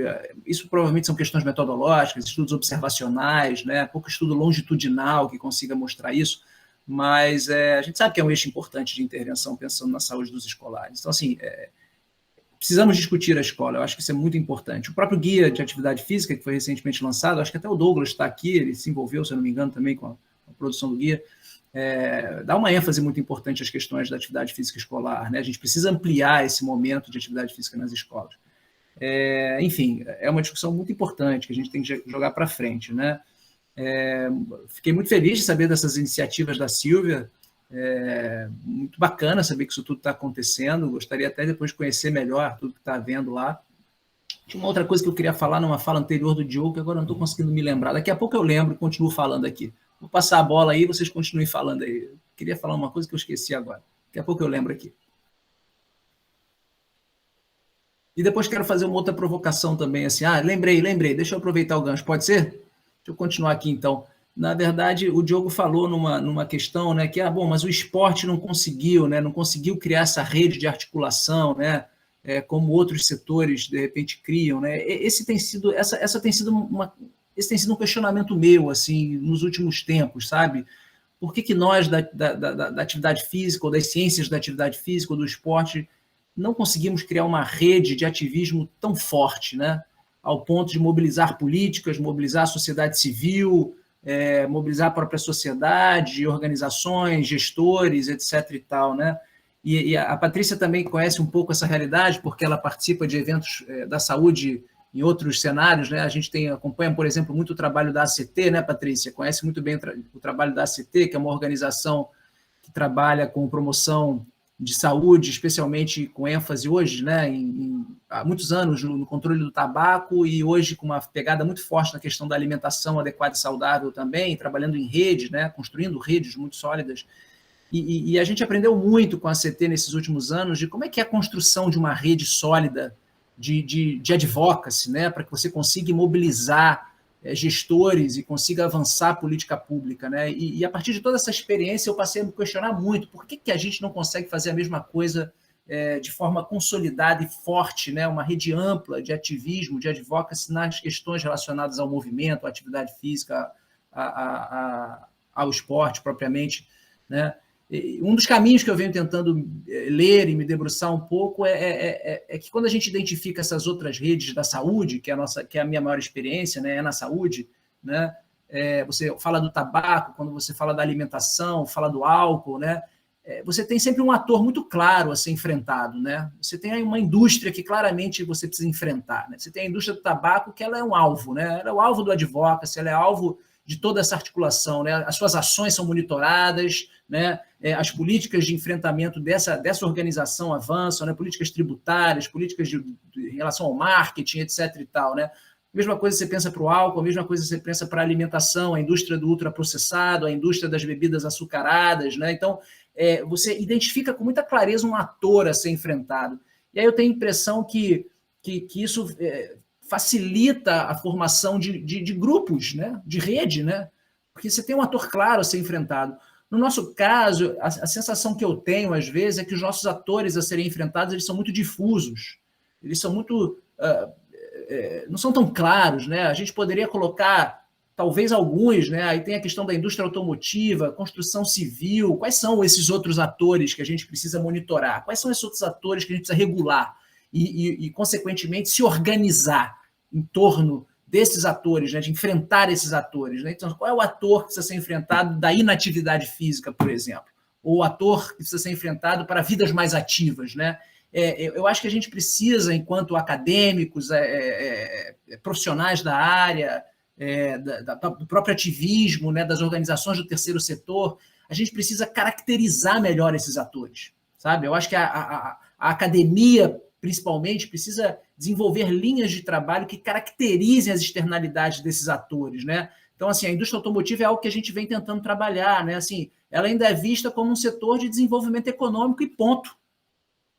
Isso provavelmente são questões metodológicas, estudos observacionais, né? Pouco estudo longitudinal que consiga mostrar isso, mas a gente sabe que é um eixo importante de intervenção pensando na saúde dos escolares. Então, assim, precisamos discutir a escola, eu acho que isso é muito importante. O próprio guia de atividade física, que foi recentemente lançado, acho que até o Douglas está aqui, ele se envolveu, se eu não me engano, também com a produção do guia, dá uma ênfase muito importante às questões da atividade física escolar, né? A gente precisa ampliar esse momento de atividade física nas escolas. Enfim, é uma discussão muito importante que a gente tem que jogar para frente, né? Fiquei muito feliz de saber dessas iniciativas da Sílvia, muito bacana saber que isso tudo está acontecendo, gostaria até depois de conhecer melhor tudo que está havendo lá. Tinha uma outra coisa que eu queria falar numa fala anterior do Diogo, que agora não estou conseguindo me lembrar, daqui a pouco eu lembro e continuo falando aqui. Vou passar a bola aí, vocês continuem falando aí. Eu queria falar uma coisa que eu esqueci agora. Daqui a pouco eu lembro aqui. E depois quero fazer uma outra provocação também, assim. Lembrei. Deixa eu aproveitar o gancho. Pode ser? Deixa eu continuar aqui, então. Na verdade, o Diogo falou numa questão, né, que, mas o esporte não conseguiu, né, não conseguiu criar essa rede de articulação, né, como outros setores, de repente, criam, né. Esse tem sido um questionamento meu, assim, nos últimos tempos, sabe? Por que nós, da atividade física, ou das ciências da atividade física, ou do esporte, não conseguimos criar uma rede de ativismo tão forte, né? Ao ponto de mobilizar políticas, mobilizar a sociedade civil, mobilizar a própria sociedade, organizações, gestores, etc. e tal, né? E a Patrícia também conhece um pouco essa realidade, porque ela participa de eventos da saúde em outros cenários, né? A gente acompanha, por exemplo, muito o trabalho da ACT, né, Patrícia? Conhece muito bem o trabalho da ACT, que é uma organização que trabalha com promoção de saúde, especialmente com ênfase hoje, né, há muitos anos no controle do tabaco e hoje com uma pegada muito forte na questão da alimentação adequada e saudável também, trabalhando em rede, né, construindo redes muito sólidas. E a gente aprendeu muito com a CT nesses últimos anos de como é que é a construção de uma rede sólida de advocacy, né, para que você consiga mobilizar gestores e consiga avançar a política pública, né? E a partir de toda essa experiência eu passei a me questionar muito por que a gente não consegue fazer a mesma coisa de forma consolidada e forte, né? Uma rede ampla de ativismo, de advocacy nas questões relacionadas ao movimento, à atividade física, ao esporte propriamente, né? Um dos caminhos que eu venho tentando ler e me debruçar um pouco é que quando a gente identifica essas outras redes da saúde, que é a minha maior experiência, né, é na saúde, né, você fala do tabaco, quando você fala da alimentação, fala do álcool, né, você tem sempre um ator muito claro a ser enfrentado, né? Você tem aí uma indústria que claramente você precisa enfrentar, né? Você tem a indústria do tabaco, que ela é um alvo, né? Ela é o alvo do advocacy, ela é alvo de toda essa articulação, né? As suas ações são monitoradas, né? As políticas de enfrentamento dessa organização avançam, né? Políticas tributárias, políticas em relação ao marketing, etc. e tal, né? Mesma coisa você pensa para o álcool, a mesma coisa você pensa para a alimentação, a indústria do ultraprocessado, a indústria das bebidas açucaradas, né? Então, você identifica com muita clareza um ator a ser enfrentado. E aí eu tenho a impressão que isso facilita a formação de grupos, né? De rede, né? Porque você tem um ator claro a ser enfrentado. No nosso caso, a sensação que eu tenho, às vezes, é que os nossos atores a serem enfrentados eles são muito difusos, eles são muito... não são tão claros, né? A gente poderia colocar, talvez alguns, né? Aí tem a questão da indústria automotiva, construção civil, quais são esses outros atores que a gente precisa monitorar? Quais são esses outros atores que a gente precisa regular e consequentemente, se organizar em torno desses atores, né, de enfrentar esses atores, né? Então, qual é o ator que precisa ser enfrentado da inatividade física, por exemplo? Ou o ator que precisa ser enfrentado para vidas mais ativas, né? Eu acho que a gente precisa, enquanto acadêmicos, profissionais da área, do próprio ativismo, né, das organizações do terceiro setor, a gente precisa caracterizar melhor esses atores, sabe? Eu acho que a academia, principalmente, precisa desenvolver linhas de trabalho que caracterizem as externalidades desses atores, né? Então, assim, a indústria automotiva é algo que a gente vem tentando trabalhar, né? Assim, ela ainda é vista como um setor de desenvolvimento econômico e ponto.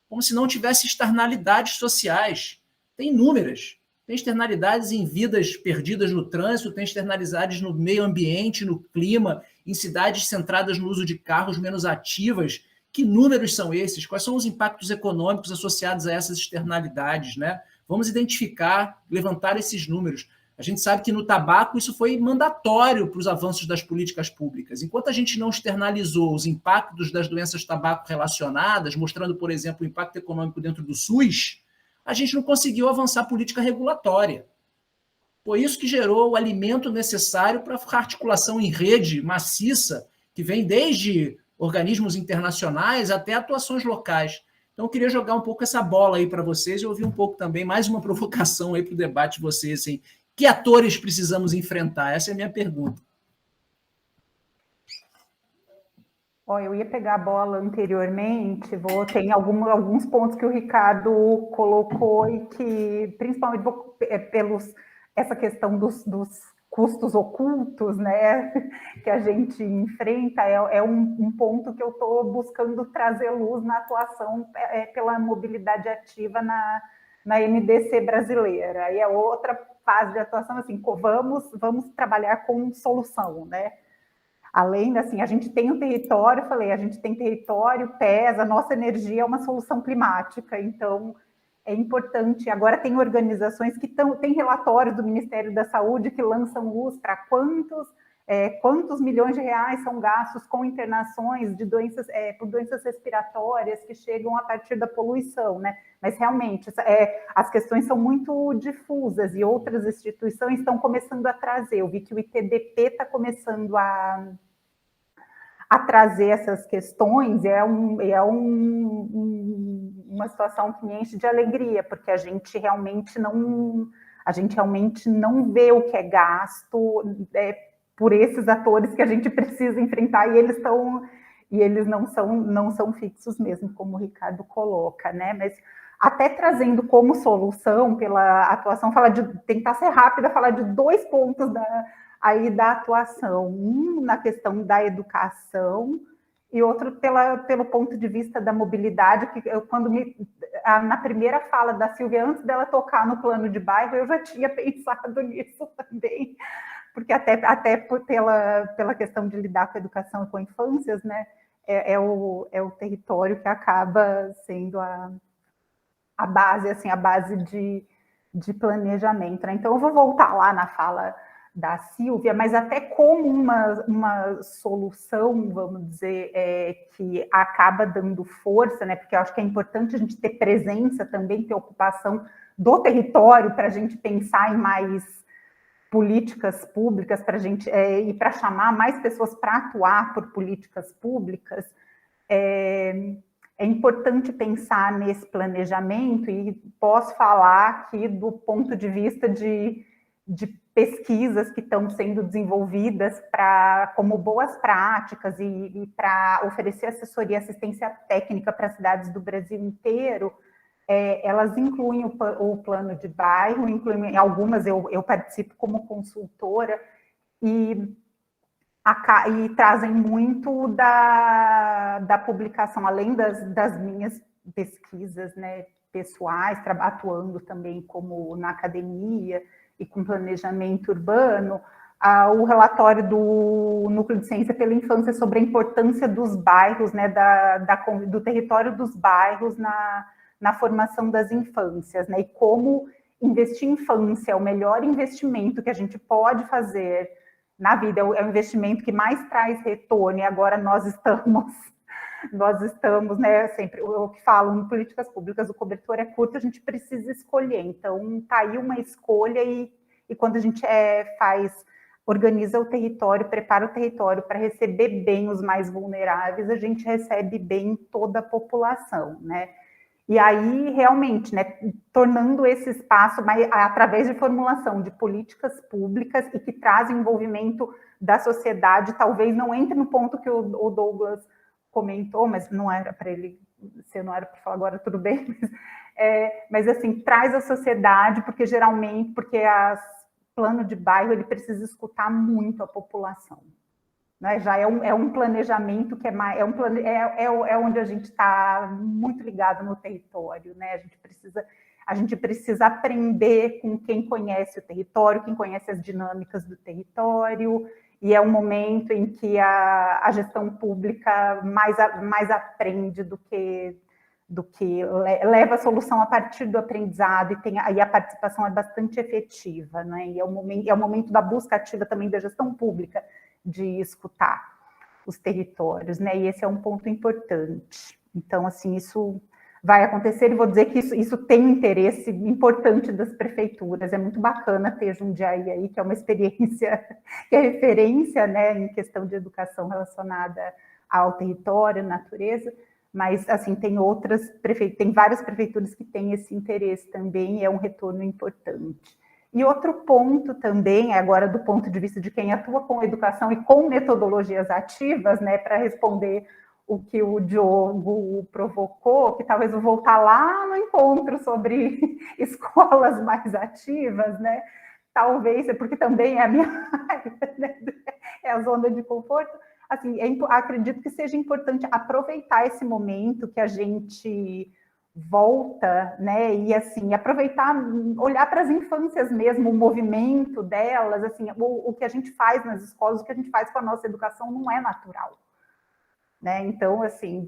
Como se não tivesse externalidades sociais. Tem inúmeras. Tem externalidades em vidas perdidas no trânsito, tem externalidades no meio ambiente, no clima, em cidades centradas no uso de carros menos ativas. Que números são esses? Quais são os impactos econômicos associados a essas externalidades, né? Vamos identificar, levantar esses números. A gente sabe que no tabaco isso foi mandatório para os avanços das políticas públicas. Enquanto a gente não externalizou os impactos das doenças tabaco relacionadas, mostrando, por exemplo, o impacto econômico dentro do SUS, a gente não conseguiu avançar a política regulatória. Foi isso que gerou o alimento necessário para a articulação em rede maciça, que vem desde organismos internacionais até atuações locais. Então, eu queria jogar um pouco essa bola aí para vocês e ouvir um pouco também, mais uma provocação aí para o debate de vocês. Assim, que atores precisamos enfrentar? Essa é a minha pergunta. Eu ia pegar a bola anteriormente, tem alguns pontos que o Ricardo colocou e que, principalmente essa questão dos custos ocultos, né, que a gente enfrenta, é um ponto que eu estou buscando trazer luz na atuação pela mobilidade ativa na MDC brasileira. Aí é outra fase de atuação, assim, vamos trabalhar com solução, né? Além, assim, a gente tem um território, a gente tem território, pesa, a nossa energia é uma solução climática, então é importante. Agora tem organizações que tem relatórios do Ministério da Saúde que lançam luz para quantos milhões de reais são gastos com internações de doenças, por doenças respiratórias que chegam a partir da poluição, né? Mas realmente as questões são muito difusas e outras instituições estão começando a trazer. Eu vi que o ITDP está começando a trazer essas questões, uma situação que me enche de alegria, porque a gente realmente não vê o que é gasto por esses atores que a gente precisa enfrentar, e eles e eles não são fixos mesmo, como o Ricardo coloca, né? Mas até trazendo como solução pela atuação, tentar ser rápida, falar de 2 pontos da atuação. Um na questão da educação e outro pelo ponto de vista da mobilidade, que na primeira fala da Silvia, antes dela tocar no plano de bairro, eu já tinha pensado nisso também, porque até pela questão de lidar com a educação e com infâncias, né, é o território que acaba sendo a base de planejamento, né? Então, eu vou voltar lá na fala da Silvia, mas até como uma solução, vamos dizer, que acaba dando força, né? Porque eu acho que é importante a gente ter presença também, ter ocupação do território para a gente pensar em mais políticas públicas, para a gente e para chamar mais pessoas para atuar por políticas públicas. É importante pensar nesse planejamento, e posso falar aqui do ponto de vista de pesquisas que estão sendo desenvolvidas como boas práticas e para oferecer assessoria e assistência técnica para cidades do Brasil inteiro. Elas incluem o plano de bairro, incluem algumas, eu participo como consultora, e trazem muito da publicação, além das minhas pesquisas, né, pessoais, atuando também como na academia e com planejamento urbano, o relatório do Núcleo de Ciência pela Infância sobre a importância dos bairros, né, do território dos bairros na formação das infâncias, né, e como investir em infância é o melhor investimento que a gente pode fazer na vida, é o investimento que mais traz retorno, e agora nós estamos, né, sempre, eu que falo, em políticas públicas, o cobertor é curto, a gente precisa escolher, então tá aí uma escolha, e quando a gente organiza o território, prepara o território para receber bem os mais vulneráveis, a gente recebe bem toda a população, né? E aí, realmente, né, tornando esse espaço através de formulação de políticas públicas e que trazem envolvimento da sociedade, talvez não entre no ponto que o Douglas comentou, mas não era para ele, se não era para falar agora, tudo bem, mas assim, traz a sociedade, porque geralmente, plano de bairro, ele precisa escutar muito a população. Né, já é um planejamento que é onde a gente está muito ligado no território, né? A gente precisa aprender com quem conhece o território, quem conhece as dinâmicas do território, e é um momento em que a gestão pública mais aprende do que leva a solução a partir do aprendizado, e a participação é bastante efetiva, né? E é o momento da busca ativa também da gestão pública, de escutar os territórios, né? E esse é um ponto importante. Então, assim, isso vai acontecer, e vou dizer que isso tem um interesse importante das prefeituras. É muito bacana ter Jundiaí aí, que é uma experiência, que é referência, né, em questão de educação relacionada ao território, natureza, mas, assim, tem várias prefeituras que têm esse interesse também, e é um retorno importante. E outro ponto também, agora do ponto de vista de quem atua com educação e com metodologias ativas, né, para responder o que o Diogo provocou, que talvez eu vou voltar lá no encontro sobre escolas mais ativas, né, talvez, porque também é a minha área, né, é a zona de conforto. Assim, acredito que seja importante aproveitar esse momento que a gente volta, né, e assim, aproveitar, olhar para as infâncias mesmo, o movimento delas, assim, o que a gente faz nas escolas, o que a gente faz com a nossa educação não é natural, né, então, assim,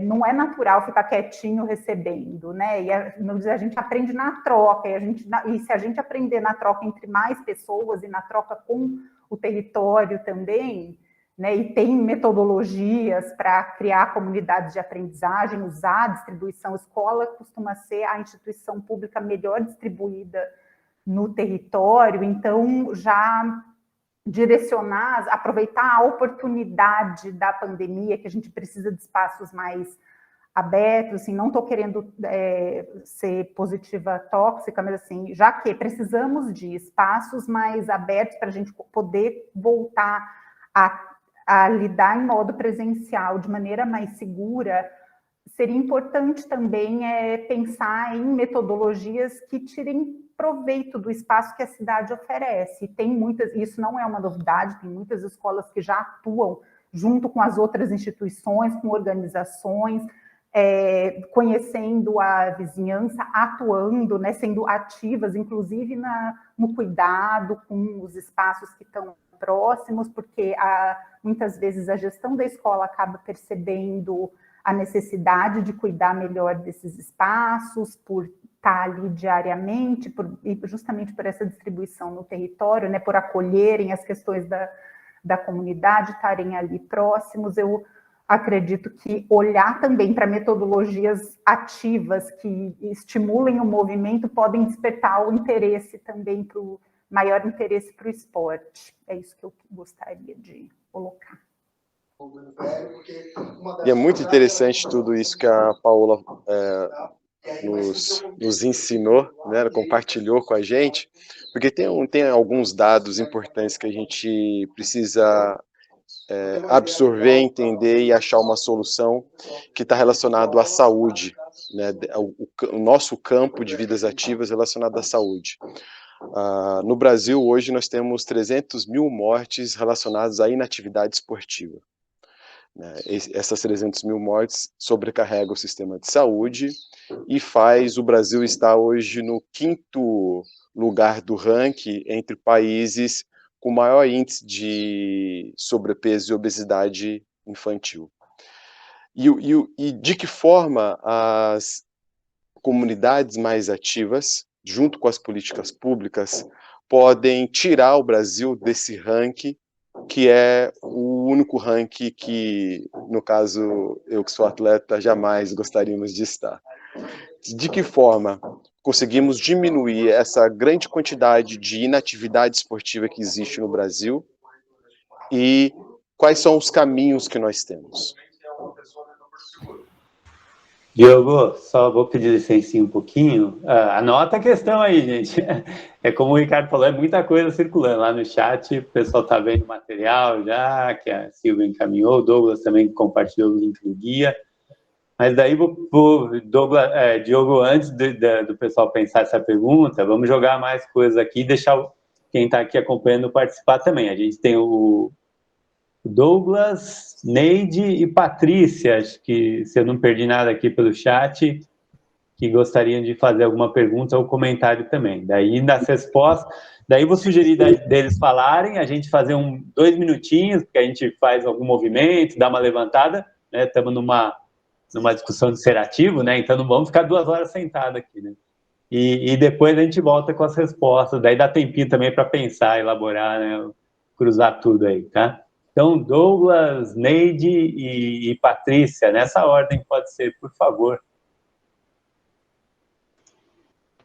não é natural ficar quietinho recebendo, né, e a gente aprende na troca, e se a gente aprender na troca entre mais pessoas e na troca com o território também, né, e tem metodologias para criar comunidades de aprendizagem, usar a distribuição. Escola costuma ser a instituição pública melhor distribuída no território, então já direcionar, aproveitar a oportunidade da pandemia, que a gente precisa de espaços mais abertos, assim, não estou querendo ser positiva tóxica, mas assim, já que precisamos de espaços mais abertos para a gente poder voltar a lidar em modo presencial de maneira mais segura, seria importante também pensar em metodologias que tirem proveito do espaço que a cidade oferece. Tem muitas, isso não é uma novidade, tem muitas escolas que já atuam junto com as outras instituições, com organizações, conhecendo a vizinhança, atuando, né, sendo ativas, inclusive no cuidado com os espaços que estão próximos, porque muitas vezes a gestão da escola acaba percebendo a necessidade de cuidar melhor desses espaços, por estar ali diariamente, e justamente por essa distribuição no território, né, por acolherem as questões da comunidade, estarem ali próximos. Eu acredito que olhar também para metodologias ativas que estimulem o movimento podem despertar o interesse também maior interesse para o esporte. É isso que eu gostaria de colocar. E é muito interessante tudo isso que a Paola nos ensinou, né, compartilhou com a gente, porque tem alguns dados importantes que a gente precisa absorver, entender e achar uma solução que está relacionado à saúde, né, o nosso campo de vidas ativas relacionado à saúde. No Brasil, hoje, nós temos 300 mil mortes relacionadas à inatividade esportiva. Essas 300 mil mortes sobrecarregam o sistema de saúde e faz o Brasil estar hoje no 5º lugar do ranking entre países com maior índice de sobrepeso e obesidade infantil. E de que forma as comunidades mais ativas, junto com as políticas públicas, podem tirar o Brasil desse ranking, que é o único ranking que, no caso, eu que sou atleta, jamais gostaríamos de estar. De que forma conseguimos diminuir essa grande quantidade de inatividade esportiva que existe no Brasil e quais são os caminhos que nós temos? Diogo, só vou pedir licença um pouquinho. Anota a questão aí, gente. É como o Ricardo falou, é muita coisa circulando lá no chat. O pessoal está vendo o material já, que a Silvia encaminhou, o Douglas também compartilhou o link do guia. Mas daí, Diogo, antes do pessoal pensar essa pergunta, vamos jogar mais coisas aqui e deixar quem está aqui acompanhando participar também. A gente tem o Douglas, Neide e Patrícia, acho que, se eu não perdi nada aqui pelo chat, que gostariam de fazer alguma pergunta ou comentário também. Daí, nas respostas, daí vou sugerir deles falarem, a gente fazer 2 minutinhos, porque a gente faz algum movimento, dá uma levantada, né? Estamos numa discussão de ser ativo, né? Então não vamos ficar 2 horas sentados aqui, né? E depois a gente volta com as respostas, daí dá tempinho também para pensar, elaborar, né? Cruzar tudo aí, tá? Então, Douglas, Neide e Patrícia, nessa ordem pode ser, por favor.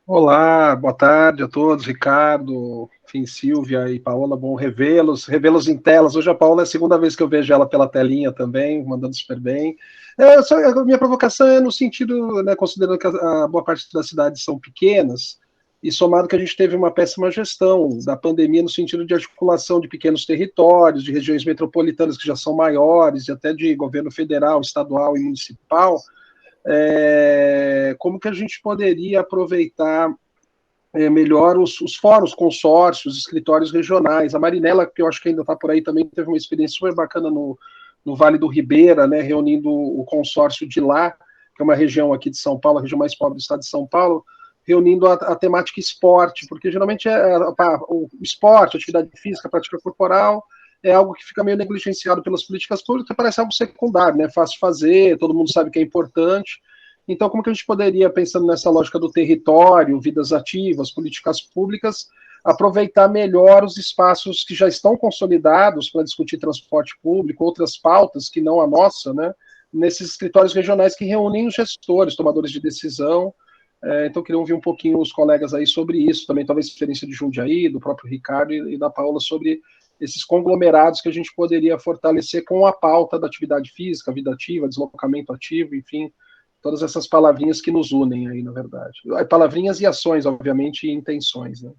Olá, boa tarde a todos, Ricardo, enfim, Silvia e Paola, bom revê-los em telas. Hoje a Paola é a segunda vez que eu vejo ela pela telinha também, mandando super bem. A minha provocação é no sentido, né, considerando que a boa parte das cidades são pequenas, e somado que a gente teve uma péssima gestão da pandemia no sentido de articulação de pequenos territórios, de regiões metropolitanas que já são maiores, e até de governo federal, estadual e municipal, como que a gente poderia aproveitar melhor os fóruns, consórcios, escritórios regionais. A Marinela, que eu acho que ainda está por aí, também teve uma experiência super bacana no Vale do Ribeira, né, reunindo o consórcio de lá, que é uma região aqui de São Paulo, a região mais pobre do estado de São Paulo, reunindo a temática esporte, porque geralmente o esporte, a atividade física, a prática corporal, é algo que fica meio negligenciado pelas políticas públicas, parece algo secundário, né? Fácil de fazer, todo mundo sabe que é importante. Então, como que a gente poderia, pensando nessa lógica do território, vidas ativas, políticas públicas, aproveitar melhor os espaços que já estão consolidados para discutir transporte público, outras pautas que não a nossa, né? Nesses escritórios regionais que reúnem os gestores, tomadores de decisão. Então, eu queria ouvir um pouquinho os colegas aí sobre isso, também talvez a experiência de Jundiaí, do próprio Ricardo e da Paola, sobre esses conglomerados que a gente poderia fortalecer com a pauta da atividade física, vida ativa, deslocamento ativo, enfim, todas essas palavrinhas que nos unem aí, na verdade. Palavrinhas e ações, obviamente, e intenções, né?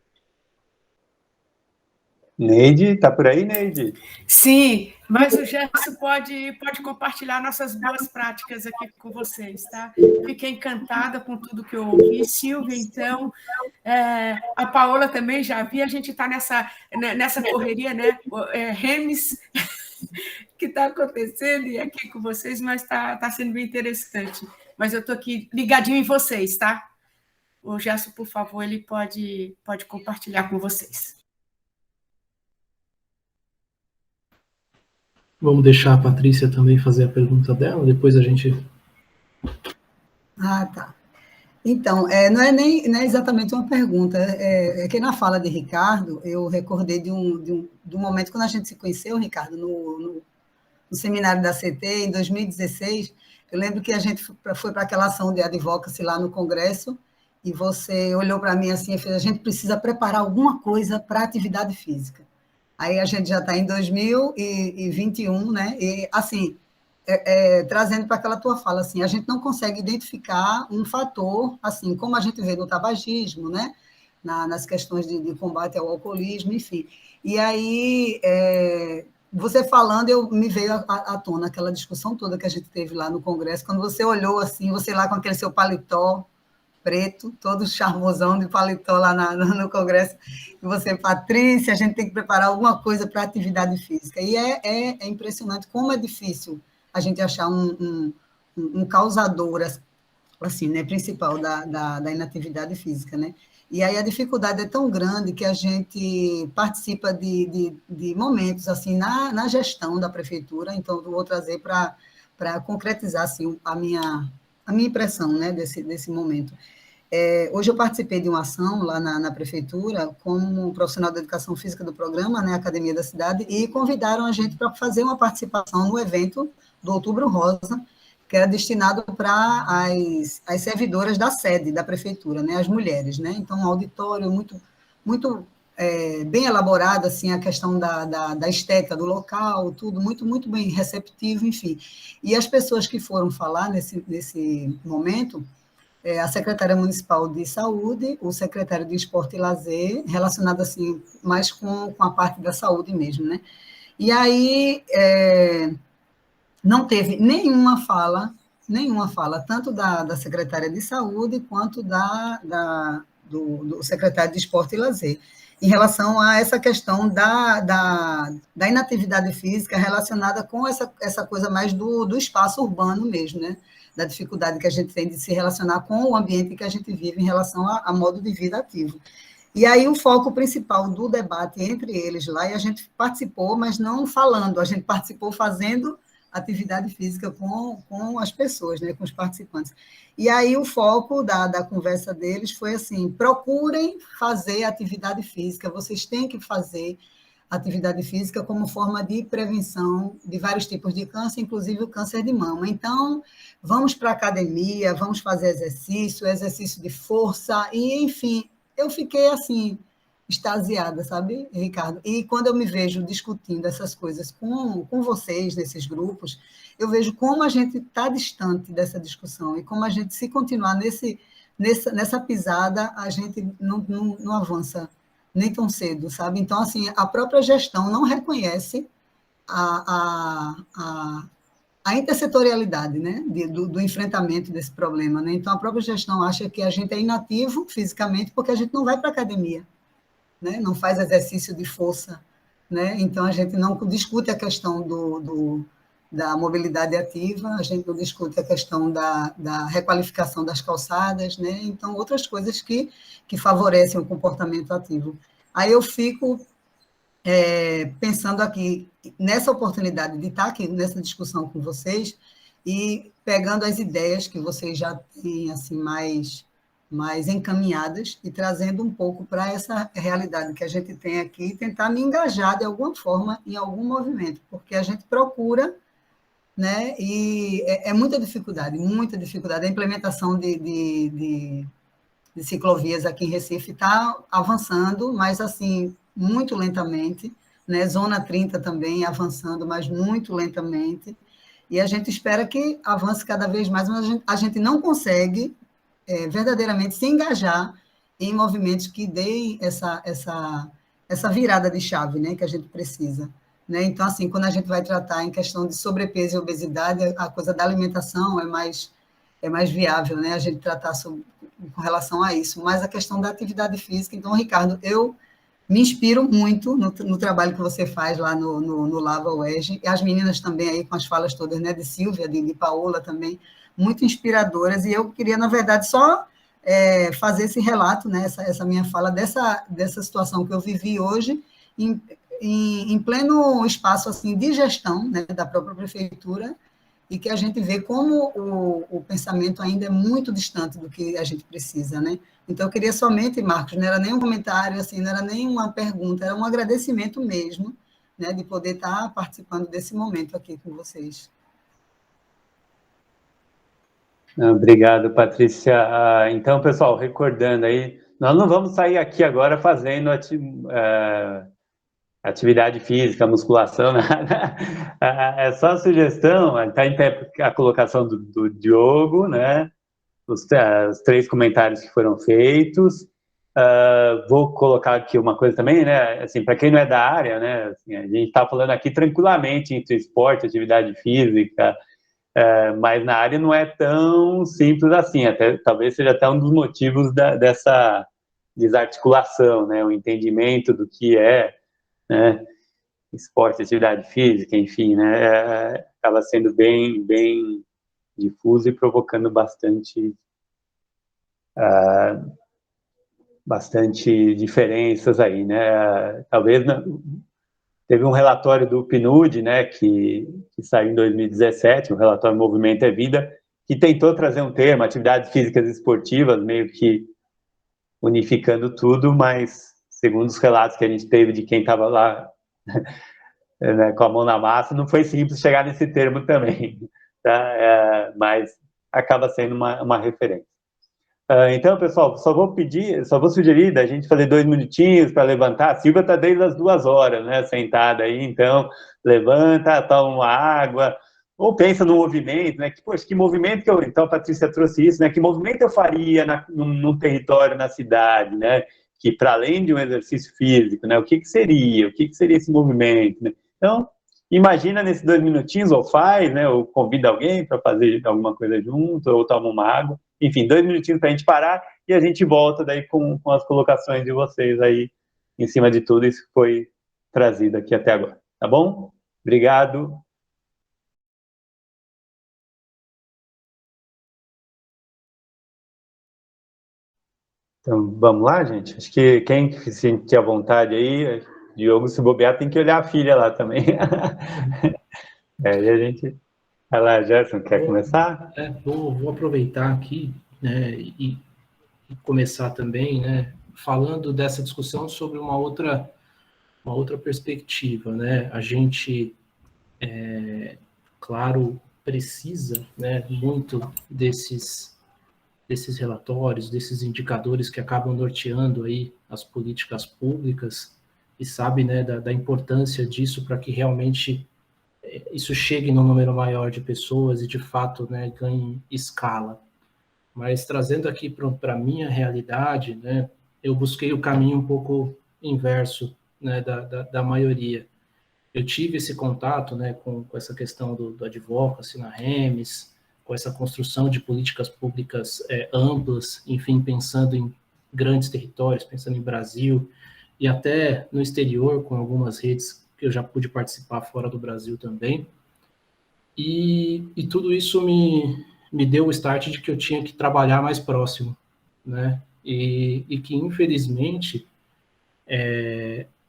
Neide, está por aí, Neide? Sim, mas o Gerson pode compartilhar nossas boas práticas aqui com vocês, tá? Fiquei encantada com tudo que eu ouvi. Silvia, então, a Paola também já vi, a gente está nessa correria, né? Remes, que está acontecendo e aqui com vocês, mas está sendo bem interessante. Mas eu estou aqui ligadinho em vocês, tá? O Gerson, por favor, ele pode compartilhar com vocês. Vamos deixar a Patrícia também fazer a pergunta dela, depois a gente... Ah, tá. Então, não é exatamente uma pergunta, é que na fala de Ricardo, eu recordei de um momento quando a gente se conheceu, Ricardo, no seminário da CT, em 2016, eu lembro que a gente foi para aquela ação de advocacy lá no Congresso, e você olhou para mim assim e fez: a gente precisa preparar alguma coisa para a atividade física. Aí a gente já está em 2021, né? E, assim, trazendo para aquela tua fala, assim, a gente não consegue identificar um fator, assim, como a gente vê no tabagismo, né? Nas questões de combate ao alcoolismo, enfim. E aí, você falando, me veio à tona aquela discussão toda que a gente teve lá no Congresso, quando você olhou assim, você lá com aquele seu paletó preto, todo charmosão de paletó lá no Congresso, e você: Patrícia, a gente tem que preparar alguma coisa para a atividade física. E é impressionante como é difícil a gente achar um causador, assim, né, principal da inatividade física, né? E aí a dificuldade é tão grande que a gente participa de momentos, assim, na gestão da prefeitura. Então, eu vou trazer para concretizar, assim, a minha impressão, né, desse momento. Hoje eu participei de uma ação lá na prefeitura como profissional de educação física do programa, né, Academia da Cidade, e convidaram a gente para fazer uma participação no evento do Outubro Rosa, que era destinado para as servidoras da sede da prefeitura, né, as mulheres, né? Então, um auditório muito bem elaborado, assim, a questão da estética do local, tudo muito bem receptivo, enfim. E as pessoas que foram falar nesse momento, a secretária municipal de saúde, o secretário de esporte e lazer, relacionado, assim, mais com a parte da saúde mesmo, né? E aí não teve nenhuma fala, tanto da secretária de saúde quanto do secretário de esporte e lazer, em relação a essa questão da inatividade física relacionada com essa coisa mais do espaço urbano mesmo, né? Da dificuldade que a gente tem de se relacionar com o ambiente que a gente vive em relação a modo de vida ativo. E aí o foco principal do debate entre eles lá, e a gente participou, mas não falando, a gente participou fazendo atividade física com as pessoas, né, com os participantes. E aí o foco da conversa deles foi assim: procurem fazer atividade física, vocês têm que fazer atividade física como forma de prevenção de vários tipos de câncer, inclusive o câncer de mama. Então, vamos para a academia, vamos fazer exercício de força, e, enfim, eu fiquei, assim, extasiada, sabe, Ricardo? E quando eu me vejo discutindo essas coisas com vocês, nesses grupos, eu vejo como a gente está distante dessa discussão e como a gente, se continuar nessa pisada, a gente não avança nem tão cedo, sabe? Então, assim, a própria gestão não reconhece a intersetorialidade, né, do enfrentamento desse problema, né? Então, a própria gestão acha que a gente é inativo fisicamente porque a gente não vai para a academia, né? Não faz exercício de força, né? Então, a gente não discute a questão da mobilidade ativa, a gente não discute a questão da requalificação das calçadas, né? Então, outras coisas que favorecem o comportamento ativo. Aí eu fico pensando aqui, nessa oportunidade de estar aqui nessa discussão com vocês e pegando as ideias que vocês já têm, assim, mais encaminhadas e trazendo um pouco para essa realidade que a gente tem aqui e tentar me engajar de alguma forma em algum movimento, porque a gente procura, né, e muita dificuldade. A implementação de ciclovias aqui em Recife está avançando, mas, assim, muito lentamente, né? Zona 30 também avançando, mas muito lentamente, e a gente espera que avance cada vez mais, mas a gente não consegue verdadeiramente se engajar em movimentos que deem essa essa virada de chave, né, que a gente precisa. Né? Então, assim, quando a gente vai tratar em questão de sobrepeso e obesidade, a coisa da alimentação é mais viável, né, a gente tratar com relação a isso. Mas a questão da atividade física, então, Ricardo, eu me inspiro muito no trabalho que você faz lá no Lava UERJ, e as meninas também aí com as falas todas, né, de Silvia, de Paola também, muito inspiradoras, e eu queria, na verdade, só fazer esse relato, né, essa minha fala dessa situação que eu vivi hoje, em pleno espaço assim, de gestão, né, da própria prefeitura, e que a gente vê como o pensamento ainda é muito distante do que a gente precisa, né? Então, eu queria somente, Marcos, não era nem um comentário, assim, não era nem uma pergunta, era um agradecimento mesmo, né, de poder estar participando desse momento aqui com vocês. Obrigado, Patrícia. Então, pessoal, recordando aí, nós não vamos sair aqui agora fazendo atividade física, musculação, nada. É só sugestão, está em pé a colocação do Diogo, né? Os 3 comentários que foram feitos. Vou colocar aqui uma coisa também, né? Assim, para quem não é da área, né? Assim, a gente está falando aqui tranquilamente entre esporte, atividade física, mas na área não é tão simples assim. Talvez seja até um dos motivos dessa desarticulação, né? O entendimento do que é, né, esporte, atividade física, enfim, né, acaba sendo bem difuso e provocando bastante diferenças aí, né? Talvez teve um relatório do PNUD, né, que saiu em 2017, o relatório Movimento é Vida, que tentou trazer um termo, atividades físicas esportivas, meio que unificando tudo, mas segundo os relatos que a gente teve de quem estava lá, né, com a mão na massa, não foi simples chegar nesse termo também, tá? Mas acaba sendo uma referência. Então, pessoal, só vou sugerir da gente fazer 2 minutinhos para levantar. A Silvia está desde as 2 horas, né, sentada aí, então levanta, toma uma água, ou pensa no movimento, né, que movimento então a Patrícia trouxe isso, né, que movimento eu faria num território, na cidade, né, que para além de um exercício físico, né, o que seria esse movimento, né? Então, imagina nesses 2 minutinhos, ou faz, né, ou convida alguém para fazer alguma coisa junto, ou toma uma água, enfim, 2 minutinhos para a gente parar, e a gente volta daí com as colocações de vocês aí, em cima de tudo isso que foi trazido aqui até agora, tá bom? Obrigado. Então, vamos lá, gente? Acho que quem se sentir à vontade aí, Diogo, se bobear, tem que olhar a filha lá também. E a gente... Vai lá, Gerson, quer começar? Vou aproveitar aqui, né, e começar também, né, falando dessa discussão sobre uma outra perspectiva, né? A gente, claro, precisa, né, muito desses relatórios, desses indicadores que acabam norteando aí as políticas públicas, e sabe, né, da importância disso para que realmente isso chegue num número maior de pessoas e, de fato, né, ganhe escala. Mas, trazendo aqui para a minha realidade, né, eu busquei o caminho um pouco inverso, né, da maioria. Eu tive esse contato, né, com essa questão do advocacy na REMES, com essa construção de políticas públicas amplas, enfim, pensando em grandes territórios, pensando em Brasil, e até no exterior, com algumas redes que eu já pude participar fora do Brasil também. E tudo isso me deu o start de que eu tinha que trabalhar mais próximo, né? E que, infelizmente,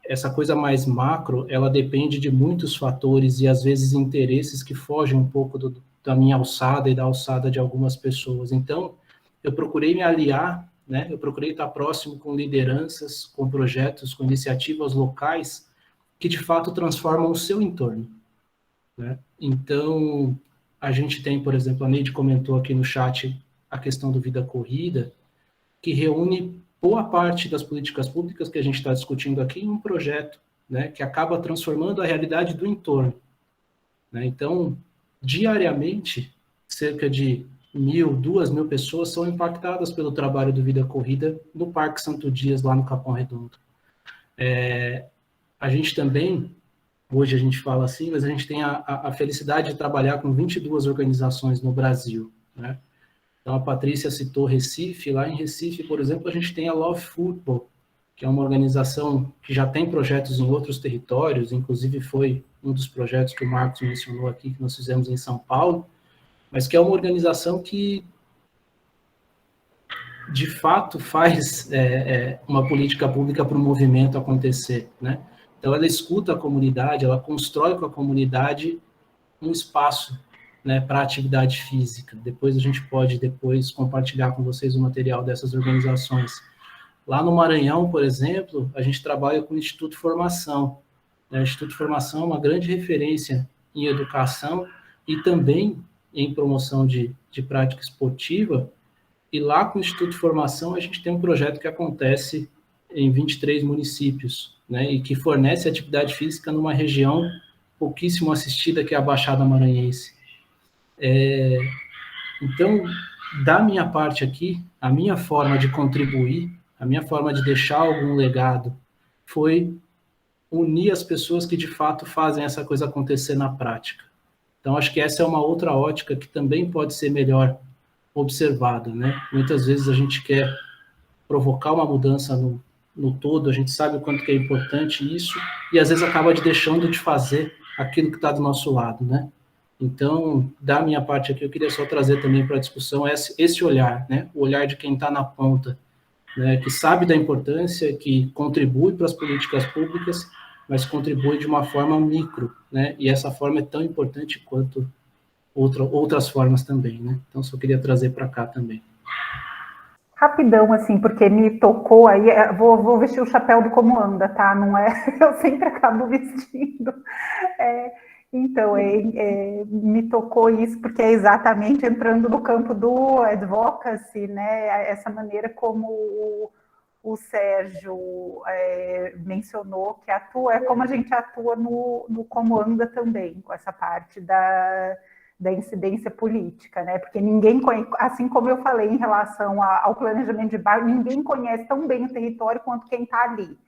essa coisa mais macro, ela depende de muitos fatores e, às vezes, interesses que fogem um pouco da minha alçada e da alçada de algumas pessoas. Então, eu procurei me aliar, né? Eu procurei estar próximo com lideranças, com projetos, com iniciativas locais que, de fato, transformam o seu entorno, né? Então, a gente tem, por exemplo, a Neide comentou aqui no chat a questão do Vida Corrida, que reúne boa parte das políticas públicas que a gente está discutindo aqui em um projeto, né, que acaba transformando a realidade do entorno, né? Então, diariamente, cerca de 1.000, 2.000 pessoas são impactadas pelo trabalho do Vida Corrida no Parque Santo Dias, lá no Capão Redondo. A gente também, hoje a gente fala assim, mas a gente tem a felicidade de trabalhar com 22 organizações no Brasil, né? Então, a Patrícia citou Recife. Lá em Recife, por exemplo, a gente tem a Love Football, que é uma organização que já tem projetos em outros territórios, inclusive foi um dos projetos que o Marcos mencionou aqui, que nós fizemos em São Paulo, mas que é uma organização que, de fato, faz uma política pública para o movimento acontecer, né? Então, ela escuta a comunidade, ela constrói com a comunidade um espaço, né, para atividade física. Depois a gente pode compartilhar com vocês o material dessas organizações. Lá no Maranhão, por exemplo, a gente trabalha com o Instituto Formação. O Instituto Formação é uma grande referência em educação e também em promoção de prática esportiva. E lá com o Instituto Formação a gente tem um projeto que acontece em 23 municípios, né, e que fornece atividade física numa região pouquíssimo assistida, que é a Baixada Maranhense. Então, da minha parte aqui, a minha forma de contribuir, a minha forma de deixar algum legado foi unir as pessoas que de fato fazem essa coisa acontecer na prática. Então, acho que essa é uma outra ótica que também pode ser melhor observada, né? Muitas vezes a gente quer provocar uma mudança no todo, a gente sabe o quanto que é importante isso, e às vezes acaba deixando de fazer aquilo que está do nosso lado, né? Então, da minha parte aqui, eu queria só trazer também para a discussão esse olhar, né? O olhar de quem está na ponta, né? Que sabe da importância, que contribui para as políticas públicas, mas contribui de uma forma micro, né? E essa forma é tão importante quanto outras formas também, né? Então, só queria trazer para cá também. Rapidão, assim, porque me tocou aí, vou vestir o chapéu do Como Anda, tá? Não é, eu sempre acabo vestindo. Então, me tocou isso, porque é exatamente entrando no campo do advocacy, né? Essa maneira como o Sérgio mencionou que atua, é como a gente atua no Como Anda também, com essa parte da incidência política, né? Porque ninguém conhece, assim como eu falei em relação ao planejamento de bairro, ninguém conhece tão bem o território quanto quem está ali,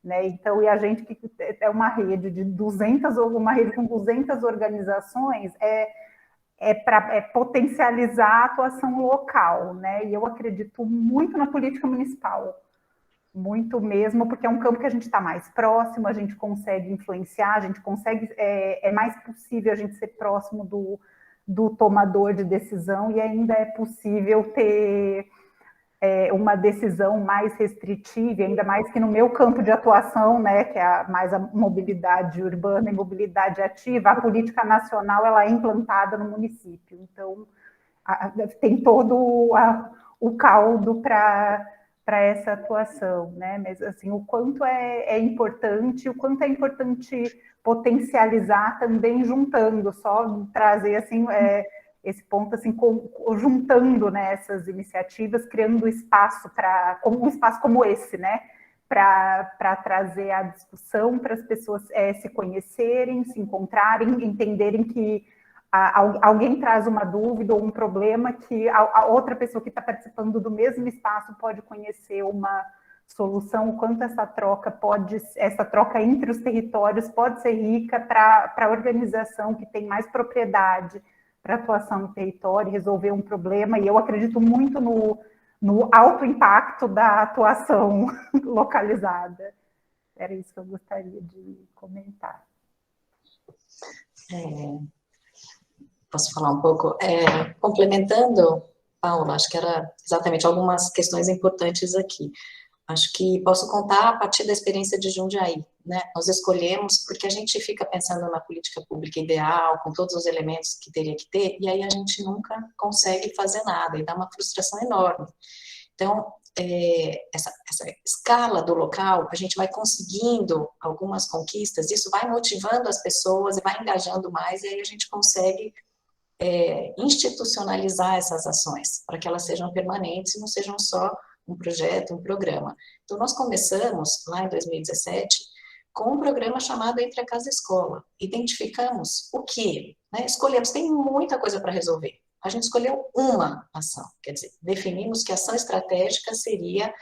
né? Então, e a gente que é uma rede de 200, ou uma rede com 200 organizações, para potencializar a atuação local, né? E eu acredito muito na política municipal, muito mesmo, porque é um campo que a gente está mais próximo, a gente consegue influenciar, a gente consegue, é mais possível a gente ser próximo do tomador de decisão, e ainda é possível ter uma decisão mais restritiva, ainda mais que no meu campo de atuação, né, que é mais a mobilidade urbana e mobilidade ativa, a política nacional ela é implantada no município, então tem todo o caldo para essa atuação, né? Mas assim, o quanto é importante potencializar também, juntando, só trazer assim esse ponto assim, juntando, né, essas iniciativas, criando espaço um espaço como esse, né, para trazer a discussão, para as pessoas se conhecerem, se encontrarem, entenderem que alguém traz uma dúvida ou um problema que a outra pessoa que está participando do mesmo espaço pode conhecer uma solução, o quanto essa troca entre os territórios pode ser rica para a organização que tem mais propriedade para atuação no território, resolver um problema, e eu acredito muito no alto impacto da atuação localizada. Era isso que eu gostaria de comentar. Posso falar um pouco? Complementando, Paula, acho que era exatamente algumas questões importantes aqui. Acho que posso contar a partir da experiência de Jundiaí, né? Nós escolhemos, porque a gente fica pensando na política pública ideal, com todos os elementos que teria que ter, e aí a gente nunca consegue fazer nada, e dá uma frustração enorme. Então, essa escala do local, a gente vai conseguindo algumas conquistas, isso vai motivando as pessoas e vai engajando mais, e aí a gente consegue institucionalizar essas ações, para que elas sejam permanentes e não sejam só um projeto, um programa. Então, nós começamos, lá em 2017, com um programa chamado Entre a Casa e a Escola. Identificamos o quê? Né? Escolhemos, tem muita coisa para resolver. A gente escolheu uma ação, quer dizer, definimos que a ação estratégica seria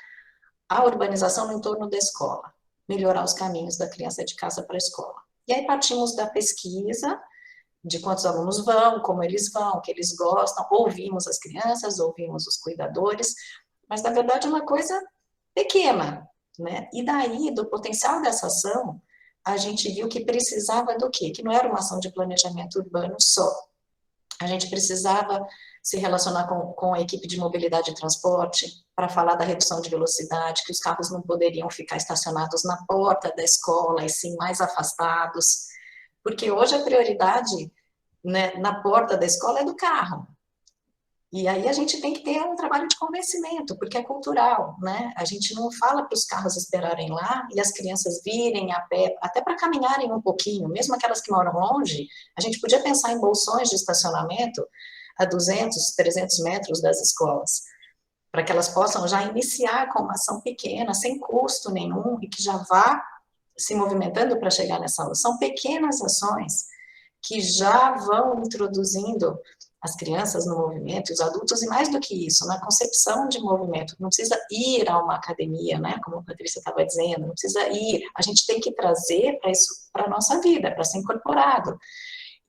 a urbanização no entorno da escola. melhorar os caminhos da criança de casa para a escola. E aí partimos da pesquisa, de quantos alunos vão, como eles vão, o que eles gostam, ouvimos as crianças, ouvimos os cuidadores, mas na verdade é uma coisa pequena, né? E daí, do potencial dessa ação, a gente viu que precisava do quê? Que não era uma ação de planejamento urbano só. A gente precisava se relacionar com a equipe de mobilidade e transporte para falar da redução de velocidade, que os carros não poderiam ficar estacionados na porta da escola, e sim mais afastados, porque hoje a prioridade, né, na porta da escola é do carro. E aí a gente tem que ter um trabalho de convencimento, porque é cultural, né? A gente não fala para os carros esperarem lá e as crianças virem a pé, até para caminharem um pouquinho, mesmo aquelas que moram longe, a gente podia pensar em bolsões de estacionamento a 200, 300 metros das escolas, para que elas possam já iniciar com uma ação pequena, sem custo nenhum, e que já vá se movimentando para chegar nessa aula. São pequenas ações que já vão introduzindo as crianças no movimento, os adultos, e mais do que isso, na concepção de movimento. Não precisa ir a uma academia, né, como a Patrícia estava dizendo, não precisa ir, a gente tem que trazer para isso, para a nossa vida, para ser incorporado.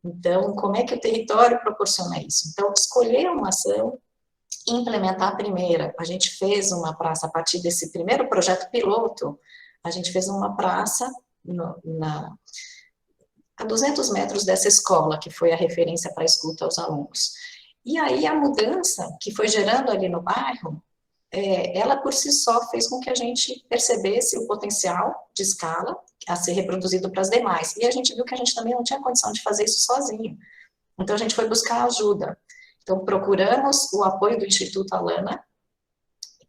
Então, como é que o território proporciona isso? Então, escolher uma ação, implementar a primeira. A gente fez uma praça, a partir desse primeiro projeto piloto, a gente fez uma praça a 200 metros dessa escola, que foi a referência para a escuta aos alunos. E aí a mudança que foi gerando ali no bairro, ela por si só fez com que a gente percebesse o potencial de escala a ser reproduzido para as demais. E a gente viu que a gente também não tinha condição de fazer isso sozinho. Então a gente foi buscar ajuda. Então procuramos o apoio do Instituto Alana,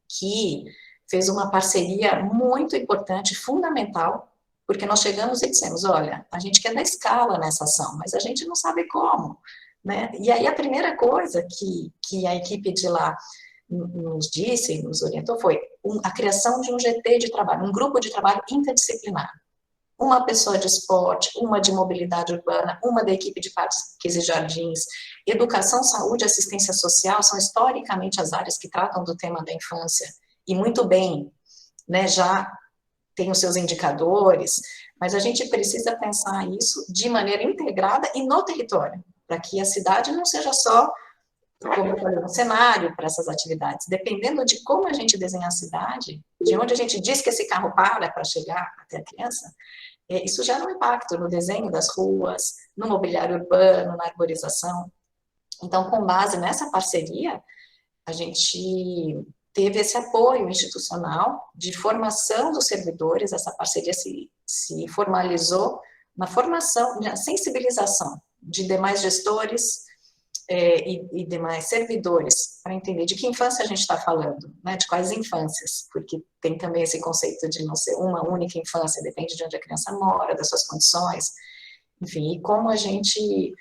que fez uma parceria muito importante, fundamental, porque nós chegamos e dissemos, olha, a gente quer dar escala nessa ação, mas a gente não sabe como, né? E aí a primeira coisa que a equipe de lá nos disse e nos orientou foi a criação de um GT de trabalho, um grupo de trabalho interdisciplinar. Uma pessoa de esporte, uma de mobilidade urbana, uma da equipe de parques e jardins, educação, saúde e assistência social são historicamente as áreas que tratam do tema da infância, e muito bem, né, já tem os seus indicadores, mas a gente precisa pensar isso de maneira integrada e no território, para que a cidade não seja só, como eu falei, um cenário para essas atividades. Dependendo de como a gente desenhar a cidade, de onde a gente diz que esse carro para chegar até a criança, isso gera um impacto no desenho das ruas, no mobiliário urbano, na arborização. Então, com base nessa parceria, a gente teve esse apoio institucional de formação dos servidores, essa parceria se formalizou na formação, na sensibilização de demais gestores e demais servidores, para entender de que infância a gente está falando, né, de quais infâncias, porque tem também esse conceito de não ser uma única infância, depende de onde a criança mora, das suas condições, enfim, e como a gente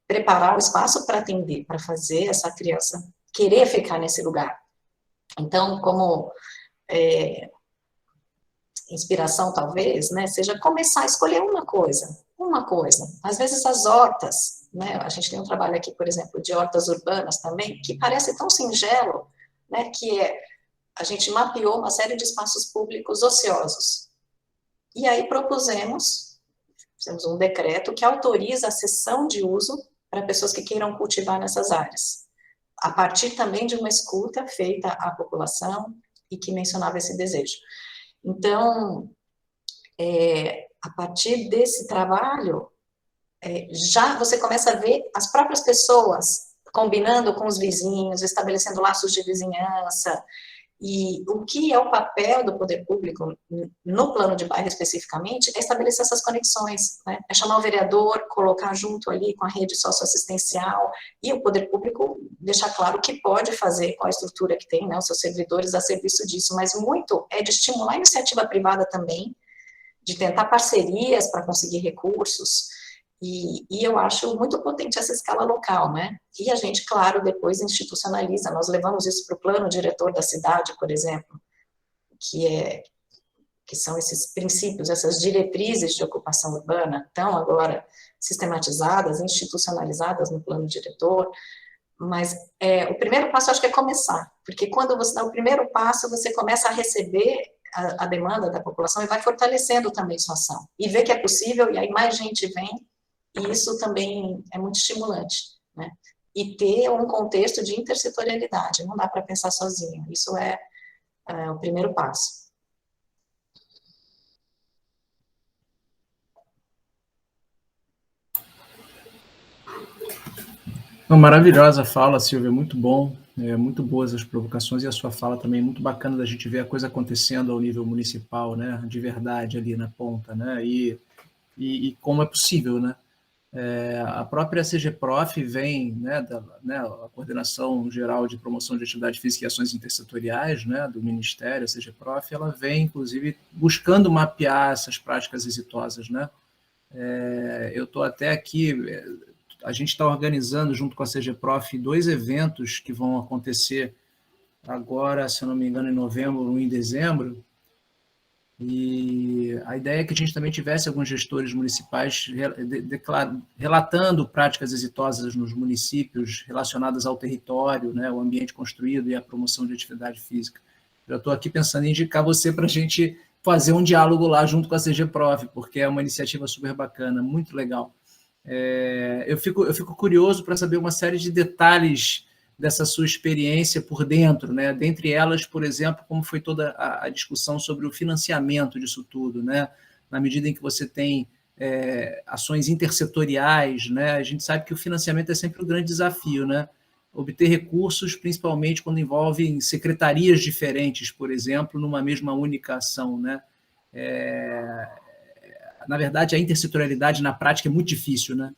preparar o espaço para atender, para fazer essa criança querer ficar nesse lugar. Então, como inspiração, talvez, né, seja começar a escolher uma coisa. Às vezes as hortas, né, a gente tem um trabalho aqui, por exemplo, de hortas urbanas também, que parece tão singelo, né, que a gente mapeou uma série de espaços públicos ociosos. E aí fizemos um decreto que autoriza a cessão de uso para pessoas que queiram cultivar nessas áreas, a partir também de uma escuta feita à população e que mencionava esse desejo. Então, a partir desse trabalho, já você começa a ver as próprias pessoas combinando com os vizinhos, estabelecendo laços de vizinhança, e o que é o papel do poder público no plano de bairro especificamente é estabelecer essas conexões, né? É chamar o vereador, colocar junto ali com a rede socioassistencial, e o poder público deixar claro o que pode fazer, qual a estrutura que tem, né, os seus servidores a serviço disso, mas muito é de estimular a iniciativa privada também, de tentar parcerias para conseguir recursos, e eu acho muito potente essa escala local, né? E a gente, claro, depois institucionaliza, nós levamos isso para o plano diretor da cidade, por exemplo, que são esses princípios, essas diretrizes de ocupação urbana, estão agora sistematizadas, institucionalizadas no plano diretor, mas o primeiro passo acho que é começar, porque quando você dá o primeiro passo, você começa a receber a demanda da população e vai fortalecendo também sua ação. E vê que é possível, e aí mais gente vem, e isso também é muito estimulante, né? E ter um contexto de intersetorialidade, não dá para pensar sozinho, isso é o primeiro passo. Uma maravilhosa fala, Silvia, muito bom, muito boas as provocações, e a sua fala também muito bacana da gente ver a coisa acontecendo ao nível municipal, né, de verdade ali na ponta, né, e como é possível, né. A própria CGPROF vem, né, a Coordenação Geral de Promoção de Atividade Física e Ações Intersetoriais, né, do Ministério, a CGPROF, ela vem, inclusive, buscando mapear essas práticas exitosas, né. Eu estou até aqui, a gente está organizando, junto com a CGPROF, 2 eventos que vão acontecer agora, se eu não me engano, em novembro ou em dezembro, e a ideia é que a gente também tivesse alguns gestores municipais relatando práticas exitosas nos municípios relacionadas ao território, né, o ambiente construído e a promoção de atividade física. Já estou aqui pensando em indicar você para a gente fazer um diálogo lá junto com a CGPROF, porque é uma iniciativa super bacana, muito legal. Eu fico curioso para saber uma série de detalhes dessa sua experiência por dentro, né? Dentre elas, por exemplo, como foi toda a discussão sobre o financiamento disso tudo, né? Na medida em que você tem ações intersetoriais, né? A gente sabe que o financiamento é sempre um grande desafio, né? Obter recursos, principalmente quando envolvem secretarias diferentes, por exemplo, numa mesma única ação, né? Na verdade, a intersetorialidade na prática é muito difícil, né?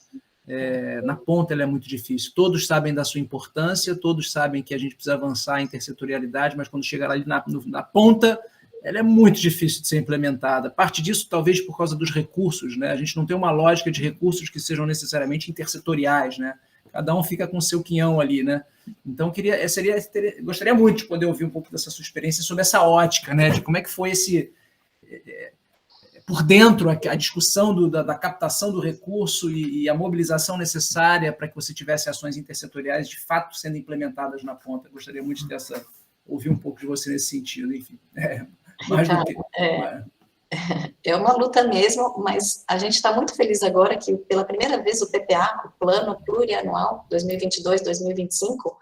Na ponta ela é muito difícil. Todos sabem da sua importância, todos sabem que a gente precisa avançar a intersetorialidade, mas quando chega ali na ponta, ela é muito difícil de ser implementada. Parte disso, talvez, por causa dos recursos, né? A gente não tem uma lógica de recursos que sejam necessariamente intersetoriais, né? Cada um fica com o seu quinhão ali, né? Então, gostaria muito de poder ouvir um pouco dessa sua experiência sobre essa ótica, né? De como é que foi por dentro a discussão da captação do recurso e a mobilização necessária para que você tivesse ações intersetoriais de fato sendo implementadas na ponta. Gostaria muito de ouvir um pouco de você nesse sentido, enfim. É uma luta mesmo, mas a gente está muito feliz agora que, pela primeira vez, o PPA, o Plano Plurianual 2022-2025,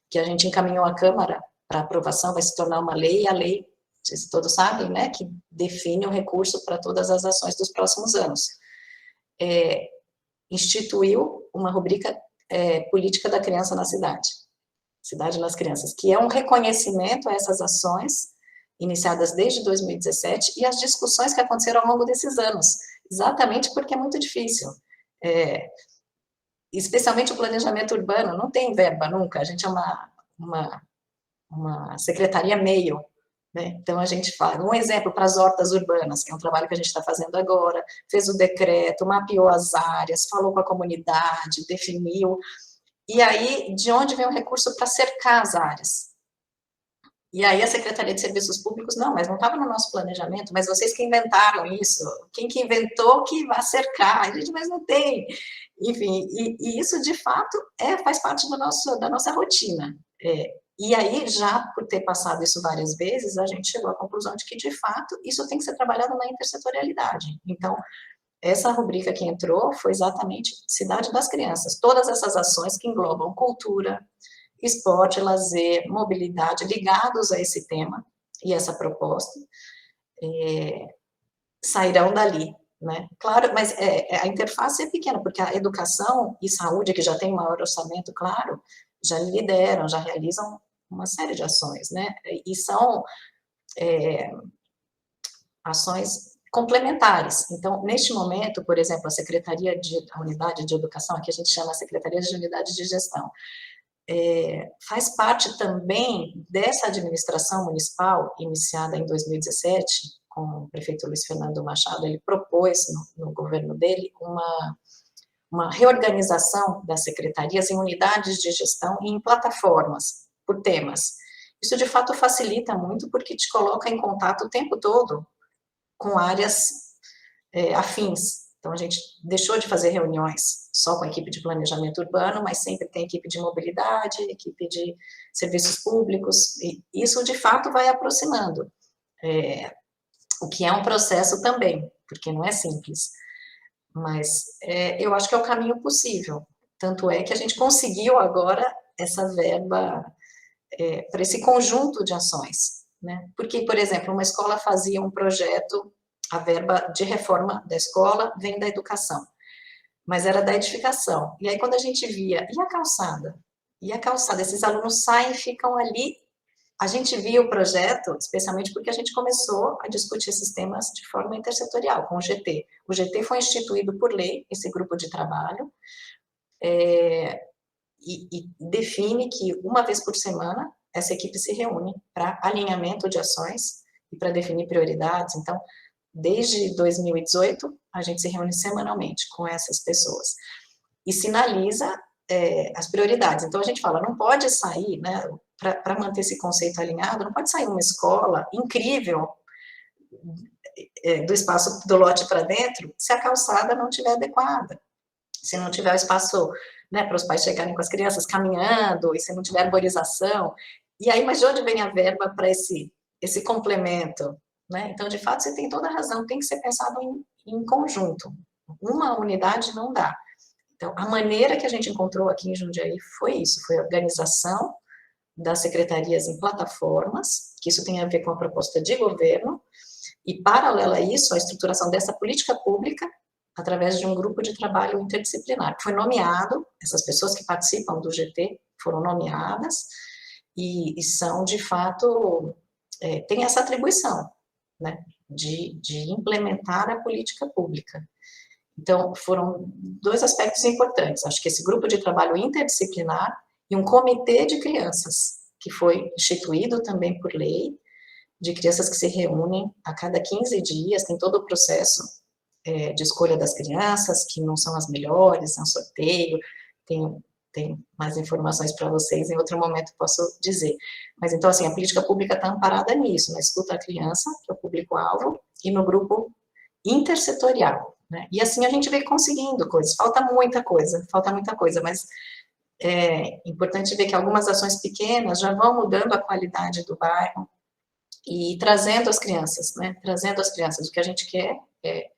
que a gente encaminhou à Câmara para aprovação, vai se tornar uma lei, e a lei, vocês todos sabem, né, que define o recurso para todas as ações dos próximos anos. Instituiu uma rubrica política da criança na cidade, Cidade das Crianças, que é um reconhecimento a essas ações iniciadas desde 2017 e as discussões que aconteceram ao longo desses anos, exatamente porque é muito difícil. Especialmente o planejamento urbano, não tem verba nunca, a gente é uma secretaria meio, né? Então, a gente faz um exemplo para as hortas urbanas, que é um trabalho que a gente está fazendo agora, fez o decreto, mapeou as áreas, falou com a comunidade, definiu, e aí, de onde vem o recurso para cercar as áreas? E aí, a Secretaria de Serviços Públicos, não, mas não estava no nosso planejamento, mas vocês que inventaram isso, quem que inventou que vai cercar? A gente, mas não tem. Enfim, e isso, de fato, faz parte da nossa rotina. E aí, já por ter passado isso várias vezes, a gente chegou à conclusão de que, de fato, isso tem que ser trabalhado na intersetorialidade. Então, essa rubrica que entrou foi exatamente Cidade das Crianças. Todas essas ações que englobam cultura, esporte, lazer, mobilidade, ligados a esse tema e essa proposta, sairão dali, né? Claro, mas a interface é pequena, porque a educação e saúde, que já tem maior orçamento, claro, já lideram, já realizam uma série de ações, né? E são ações complementares. Então, neste momento, por exemplo, a Unidade de Educação, aqui a gente chama a Secretaria de Unidade de Gestão, faz parte também dessa administração municipal, iniciada em 2017, com o prefeito Luiz Fernando Machado. Ele propôs, no governo dele, uma reorganização das secretarias em unidades de gestão e em plataformas, por temas. Isso, de fato, facilita muito, porque te coloca em contato o tempo todo com áreas afins. Então, a gente deixou de fazer reuniões só com a equipe de planejamento urbano, mas sempre tem equipe de mobilidade, equipe de serviços públicos, e isso, de fato, vai aproximando. o que é um processo também, porque não é simples. Mas eu acho que é o caminho possível. Tanto é que a gente conseguiu agora essa verba para esse conjunto de ações, né? Porque, por exemplo, uma escola fazia um projeto, a verba de reforma da escola vem da educação, mas era da edificação. E aí, quando a gente via, e a calçada? E a calçada? Esses alunos saem e ficam ali. A gente via o projeto, especialmente porque a gente começou a discutir esses temas de forma intersetorial, com o GT. O GT foi instituído por lei, esse grupo de trabalho, e define que uma vez por semana essa equipe se reúne para alinhamento de ações e para definir prioridades. Então, desde 2018, a gente se reúne semanalmente com essas pessoas e sinaliza as prioridades. Então, a gente fala, não pode sair, né, para manter esse conceito alinhado, não pode sair uma escola incrível do espaço do lote para dentro se a calçada não estiver adequada, se não tiver o espaço, né, para os pais chegarem com as crianças caminhando, e se não tiver arborização. E aí, mas de onde vem a verba para esse complemento? Né? Então, de fato, você tem toda a razão, tem que ser pensado em conjunto. Uma unidade não dá. Então, a maneira que a gente encontrou aqui em Jundiaí foi isso, foi a organização das secretarias em plataformas, que isso tem a ver com a proposta de governo, e, paralelo a isso, a estruturação dessa política pública através de um grupo de trabalho interdisciplinar, que foi nomeado, essas pessoas que participam do GT foram nomeadas, e são, de fato, tem essa atribuição, né, de implementar a política pública. Então, foram dois aspectos importantes, acho que esse grupo de trabalho interdisciplinar e um comitê de crianças, que foi instituído também por lei, de crianças que se reúnem a cada 15 dias, tem todo o processo de escolha das crianças, que não são as melhores, é um sorteio, tem mais informações para vocês, em outro momento posso dizer. Mas, então, assim, a política pública está amparada nisso, na escuta à criança, que é o público-alvo, e no grupo intersetorial, né? E assim a gente vem conseguindo coisas, falta muita coisa, mas é importante ver que algumas ações pequenas já vão mudando a qualidade do bairro e trazendo as crianças, né? Trazendo as crianças. O que a gente quer é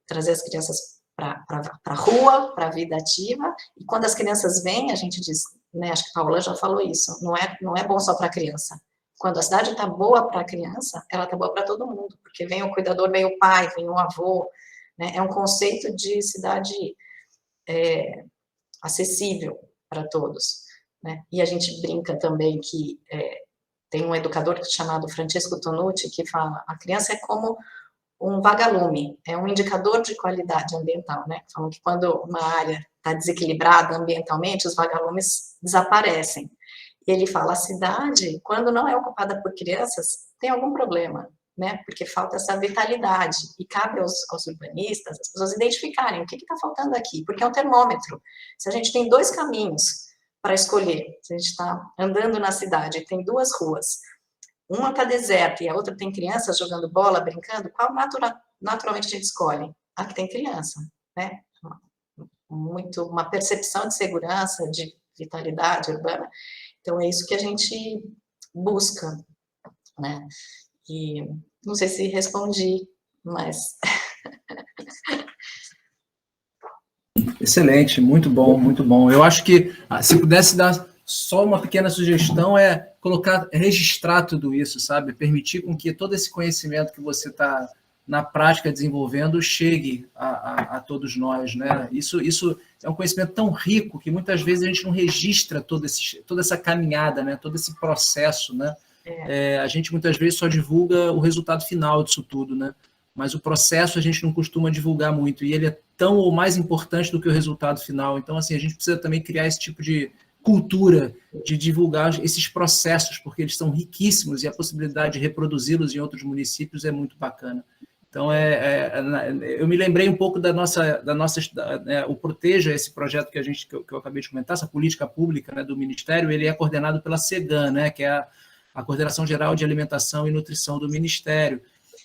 trazer as crianças para a rua, para a vida ativa, e quando as crianças vêm, a gente diz, né, acho que a Paola já falou isso, não é bom só para a criança. Quando a cidade está boa para a criança, ela está boa para todo mundo, porque vem o cuidador, vem o pai, vem o avô, né? É um conceito de cidade acessível para todos, né? E a gente brinca também que tem um educador chamado Francesco Tonucci que fala, a criança é como um vagalume, é um indicador de qualidade ambiental, né? Falam que quando uma área está desequilibrada ambientalmente, os vagalumes desaparecem. E ele fala, a cidade, quando não é ocupada por crianças, tem algum problema, né? Porque falta essa vitalidade, e cabe aos urbanistas, as pessoas identificarem o que está faltando aqui, porque é um termômetro. Se a gente tem dois caminhos para escolher, se a gente está andando na cidade e tem duas ruas, uma está deserta e a outra tem crianças jogando bola, brincando, qual naturalmente a gente escolhe? A que tem criança, né? Uma percepção de segurança, de vitalidade urbana. Então, é isso que a gente busca, né? E não sei se respondi, mas... Excelente, muito bom, muito bom. Eu acho que, se pudesse dar só uma pequena sugestão, registrar tudo isso, sabe? Permitir com que todo esse conhecimento que você está, na prática, desenvolvendo, chegue a todos nós, né? Isso é um conhecimento tão rico que muitas vezes a gente não registra toda essa caminhada, né? Todo esse processo, né? A gente muitas vezes só divulga o resultado final disso tudo, né? Mas o processo a gente não costuma divulgar muito, e ele é tão ou mais importante do que o resultado final. Então, assim, a gente precisa também criar esse tipo de cultura de divulgar esses processos, porque eles são riquíssimos e a possibilidade de reproduzi-los em outros municípios é muito bacana. Então, eu me lembrei um pouco da nossa o Proteja, esse projeto que eu acabei de comentar, essa política pública, né, do Ministério, ele é coordenado pela CEGAN, né, que é a Coordenação Geral de Alimentação e Nutrição do Ministério.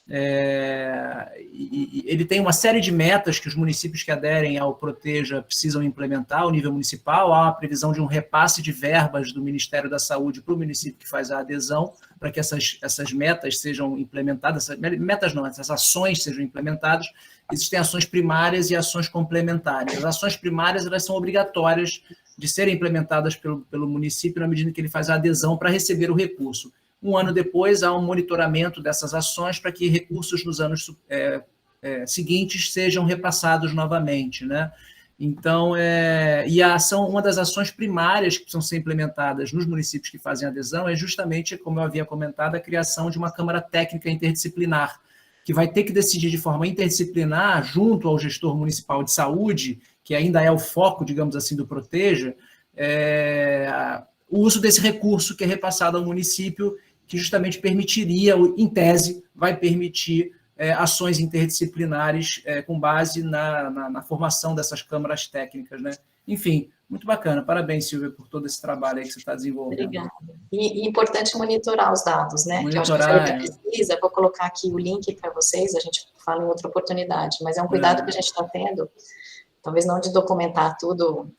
E ele tem uma série de metas que os municípios que aderem ao Proteja precisam implementar ao nível municipal. Há uma previsão de um repasse de verbas do Ministério da Saúde para o município que faz a adesão, para que essas metas sejam implementadas, essas ações sejam implementadas. Existem ações primárias e ações complementares. As ações primárias, elas são obrigatórias de serem implementadas pelo município na medida que ele faz a adesão para receber o recurso. Um ano depois, há um monitoramento dessas ações para que recursos nos anos seguintes sejam repassados novamente, né? Então, e uma das ações primárias que precisam ser implementadas nos municípios que fazem adesão é justamente, como eu havia comentado, a criação de uma Câmara Técnica Interdisciplinar, que vai ter que decidir de forma interdisciplinar, junto ao gestor municipal de saúde, que ainda é o foco, digamos assim, do Proteja, o uso desse recurso que é repassado ao município, que justamente permitiria, em tese, vai permitir ações interdisciplinares com base na formação dessas câmaras técnicas, né? Enfim, muito bacana. Parabéns, Silvia, por todo esse trabalho aí que você está desenvolvendo. Obrigada. E importante monitorar os dados, né? Monitorar, que eu acho que precisa, vou colocar aqui o link para vocês, a gente fala em outra oportunidade, mas é um cuidado que a gente está tendo, talvez não de documentar tudo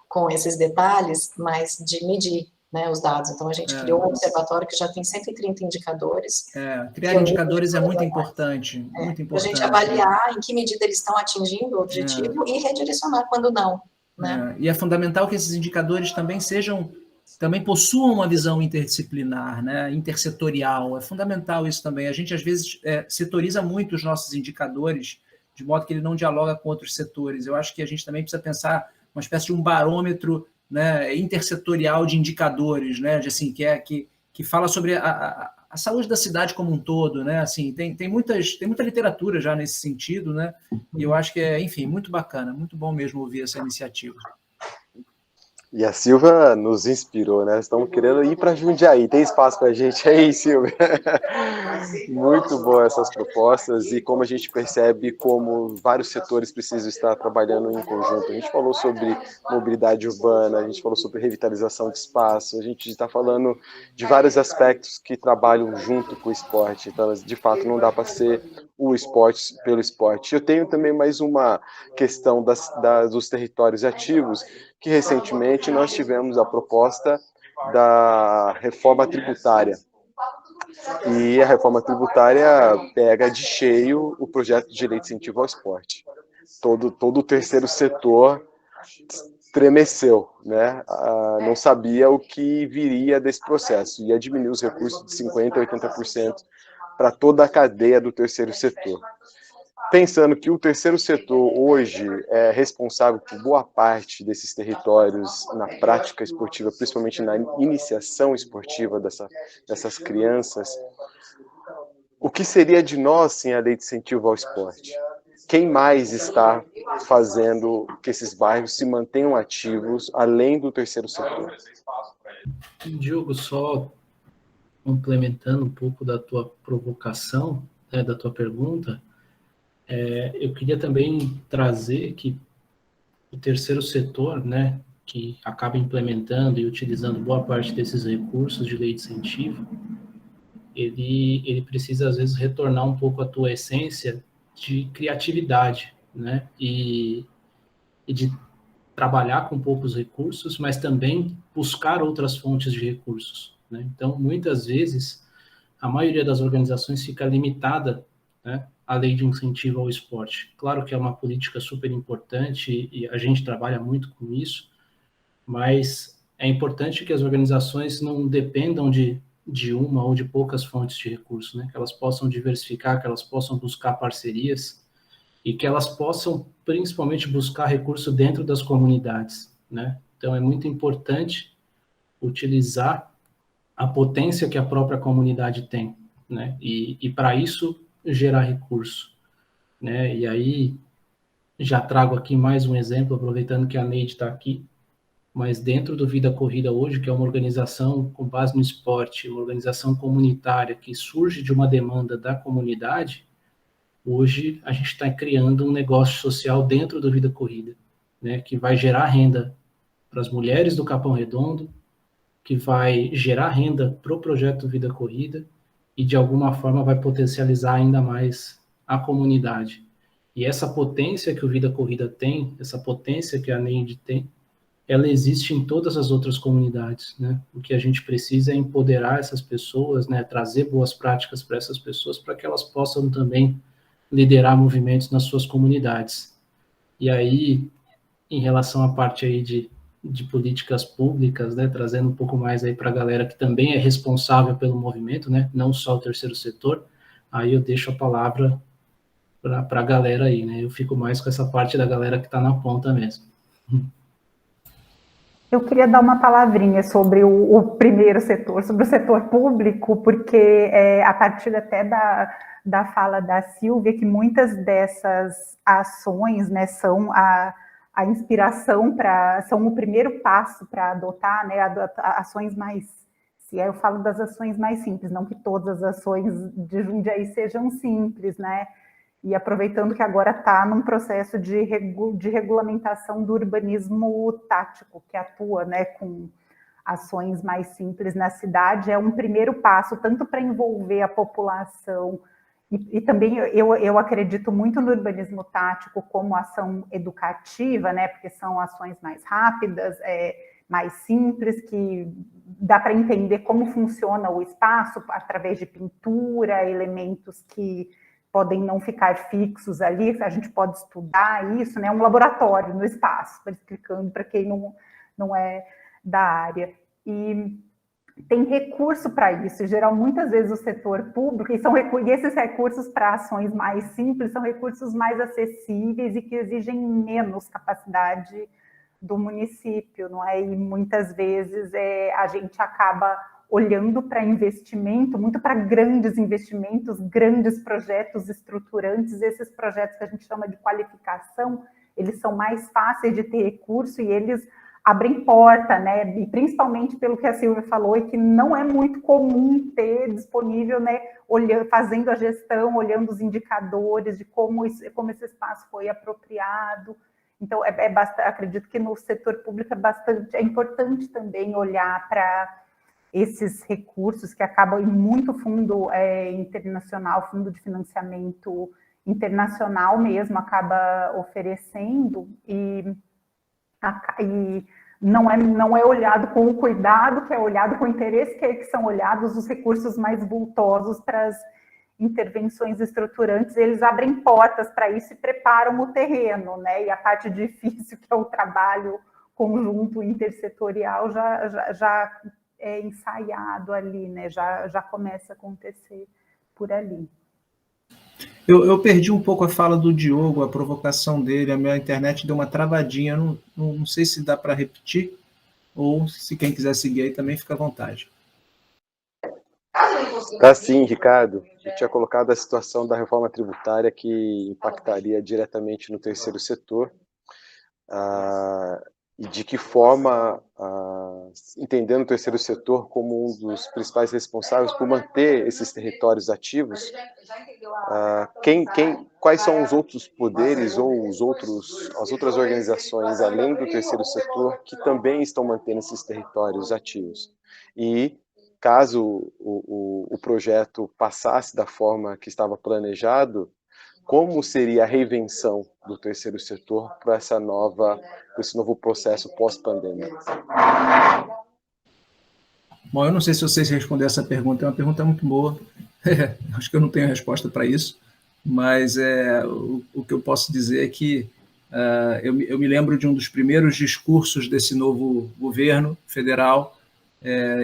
com esses detalhes, mas de medir, né, os dados. Então, a gente criou um observatório que já tem 130 indicadores. Criar indicadores é muito importante. Muito importante. Para a gente avaliar em que medida eles estão atingindo o objetivo e redirecionar quando não. Né? E é fundamental que esses indicadores também possuam uma visão interdisciplinar, né, intersetorial. É fundamental isso também. A gente, às vezes, setoriza muito os nossos indicadores, de modo que ele não dialoga com outros setores. Eu acho que a gente também precisa pensar uma espécie de um barômetro, né, intersetorial de indicadores, né, que fala sobre a saúde da cidade como um todo, né, assim, tem muita literatura já nesse sentido, né, e eu acho que enfim, muito bacana, muito bom mesmo ouvir essa iniciativa. E a Silvia nos inspirou, né? Estamos querendo ir para Jundiaí. Tem espaço para a gente aí, Silvia? Muito boas essas propostas e como a gente percebe como vários setores precisam estar trabalhando em conjunto. A gente falou sobre mobilidade urbana, a gente falou sobre revitalização de espaço, a gente está falando de vários aspectos que trabalham junto com o esporte. Então, de fato, não dá para ser o esporte pelo esporte. Eu tenho também mais uma questão dos territórios ativos, que recentemente nós tivemos a proposta da reforma tributária. E a reforma tributária pega de cheio o projeto de lei de incentivo ao esporte. Todo o terceiro setor estremeceu, né? Não sabia o que viria desse processo. Ia diminuir os recursos de 50% a 80% para toda a cadeia do terceiro setor. Pensando que o terceiro setor hoje é responsável por boa parte desses territórios na prática esportiva, principalmente na iniciação esportiva dessas crianças, o que seria de nós sem a lei de incentivo ao esporte? Quem mais está fazendo que esses bairros se mantenham ativos além do terceiro setor? Diogo, só complementando um pouco da tua provocação, né, da tua pergunta, eu queria também trazer que o terceiro setor, né, que acaba implementando e utilizando boa parte desses recursos de lei de incentivo, ele precisa, às vezes, retornar um pouco à tua essência de criatividade, né, e de trabalhar com poucos recursos, mas também buscar outras fontes de recursos, né? Então, muitas vezes, a maioria das organizações fica limitada, né, a lei de incentivo ao esporte. Claro que é uma política super importante e a gente trabalha muito com isso, mas é importante que as organizações não dependam de uma ou de poucas fontes de recursos, né? Que elas possam diversificar, que elas possam buscar parcerias e que elas possam, principalmente, buscar recurso dentro das comunidades, né? Então, é muito importante utilizar a potência que a própria comunidade tem, né? E para isso, gerar recurso, né? E aí, já trago aqui mais um exemplo, aproveitando que a Neide está aqui, mas dentro do Vida Corrida hoje, que é uma organização com base no esporte, uma organização comunitária que surge de uma demanda da comunidade, hoje a gente está criando um negócio social dentro do Vida Corrida, né? Que vai gerar renda para as mulheres do Capão Redondo, que vai gerar renda para o projeto Vida Corrida e de alguma forma vai potencializar ainda mais a comunidade. E essa potência que o Vida Corrida tem, essa potência que a NEID tem, ela existe em todas as outras comunidades, né? O que a gente precisa é empoderar essas pessoas, né? Trazer boas práticas para essas pessoas, para que elas possam também liderar movimentos nas suas comunidades. E aí, em relação à parte aí de políticas públicas, né? Trazendo um pouco mais aí para a galera que também é responsável pelo movimento, né? Não só o terceiro setor, aí eu deixo a palavra para a galera aí, né? Eu fico mais com essa parte da galera que está na ponta mesmo. Eu queria dar uma palavrinha sobre o primeiro setor, sobre o setor público, porque a partir até da fala da Silvia, que muitas dessas ações, né, são a inspiração são o primeiro passo para adotar, né, ações mais, se eu falo das ações mais simples, não que todas as ações de Jundiaí sejam simples, né, e aproveitando que agora está num processo de regulamentação do urbanismo tático, que atua, né, com ações mais simples na cidade, é um primeiro passo, tanto para envolver a população, e também eu acredito muito no urbanismo tático como ação educativa, né, porque são ações mais rápidas, mais simples, que dá para entender como funciona o espaço através de pintura, elementos que podem não ficar fixos ali, a gente pode estudar isso, né? Um laboratório no espaço, explicando para quem não é da área. E tem recurso para isso, em geral, muitas vezes o setor público, e esses recursos para ações mais simples são recursos mais acessíveis e que exigem menos capacidade do município, não é? E muitas vezes a gente acaba olhando para investimento, muito para grandes investimentos, grandes projetos estruturantes, esses projetos que a gente chama de qualificação, eles são mais fáceis de ter recurso e eles abrem porta, né? E principalmente pelo que a Silvia falou, e que não é muito comum ter disponível, né? Fazendo a gestão, olhando os indicadores de como esse espaço foi apropriado. Então, acredito que no setor público é importante também olhar para esses recursos que acabam em muito fundo internacional, fundo de financiamento internacional mesmo, acaba oferecendo, e não é olhado com o cuidado, que é olhado com o interesse, que são olhados os recursos mais vultosos para as intervenções estruturantes, eles abrem portas para isso e preparam o terreno, né? E a parte difícil, que é o trabalho conjunto intersetorial, já é ensaiado ali, né? Já começa a acontecer por ali. Eu perdi um pouco a fala do Diogo, a provocação dele, a minha internet deu uma travadinha, não sei se dá para repetir, ou se quem quiser seguir aí também fica à vontade. Tá sim, Ricardo. Eu tinha colocado a situação da reforma tributária que impactaria diretamente no terceiro setor, e de que forma, entendendo o terceiro setor como um dos principais responsáveis por manter esses territórios ativos, quais são os outros poderes ou as outras organizações, além do terceiro setor, que também estão mantendo esses territórios ativos? E caso o projeto passasse da forma que estava planejado, como seria a reinvenção do terceiro setor para esse novo processo pós-pandêmico? Bom, eu não sei se vocês responder essa pergunta, é uma pergunta muito boa. Acho que eu não tenho resposta para isso, mas o que eu posso dizer é que eu me lembro de um dos primeiros discursos desse novo governo federal,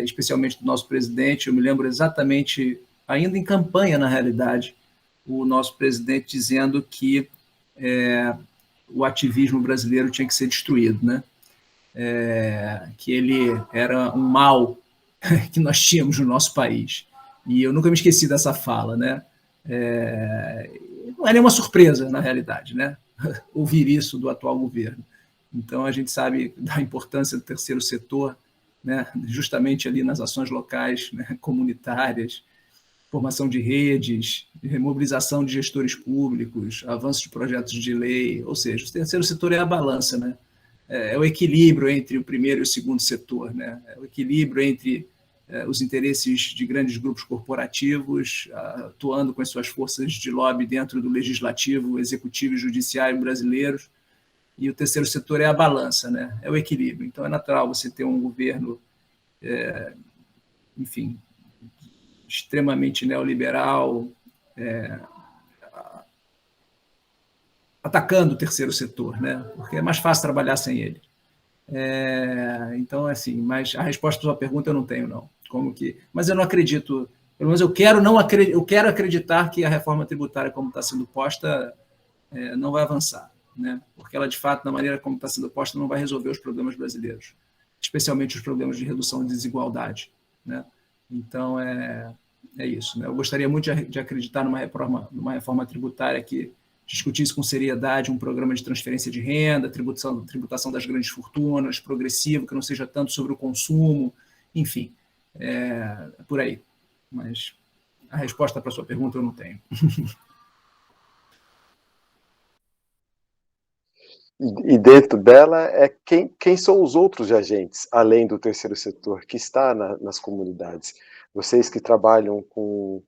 especialmente do nosso presidente. Eu me lembro exatamente, ainda em campanha, na realidade, o nosso presidente dizendo que o ativismo brasileiro tinha que ser destruído, né? Que ele era um mal que nós tínhamos no nosso país. E eu nunca me esqueci dessa fala, né? Não é nenhuma surpresa, na realidade, né? Ouvir isso do atual governo. Então, a gente sabe da importância do terceiro setor, né? Justamente ali nas ações locais, né? Comunitárias, formação de redes, mobilização de gestores públicos, avanço de projetos de lei, ou seja, o terceiro setor é a balança, né? É o equilíbrio entre o primeiro e o segundo setor, né? É o equilíbrio entre os interesses de grandes grupos corporativos, atuando com as suas forças de lobby dentro do legislativo, executivo e judiciário brasileiros. E o terceiro setor é a balança, né? É o equilíbrio. Então, é natural você ter um governo, enfim, extremamente neoliberal, atacando o terceiro setor, né? Porque é mais fácil trabalhar sem ele. Então, assim, mas a resposta à sua pergunta eu não tenho, não. Mas eu não acredito, pelo menos eu quero acreditar que a reforma tributária, como está sendo posta, não vai avançar, né? Porque ela, de fato, da maneira como está sendo posta, não vai resolver os problemas brasileiros, especialmente os problemas de redução de desigualdade, né? Então, é isso, né? Eu gostaria muito de acreditar numa reforma tributária que discutisse com seriedade um programa de transferência de renda, tributação das grandes fortunas, progressivo, que não seja tanto sobre o consumo, enfim, por aí. Mas a resposta para a sua pergunta eu não tenho. E dentro dela, quem são os outros agentes, além do terceiro setor, que está nas comunidades? Vocês que trabalham com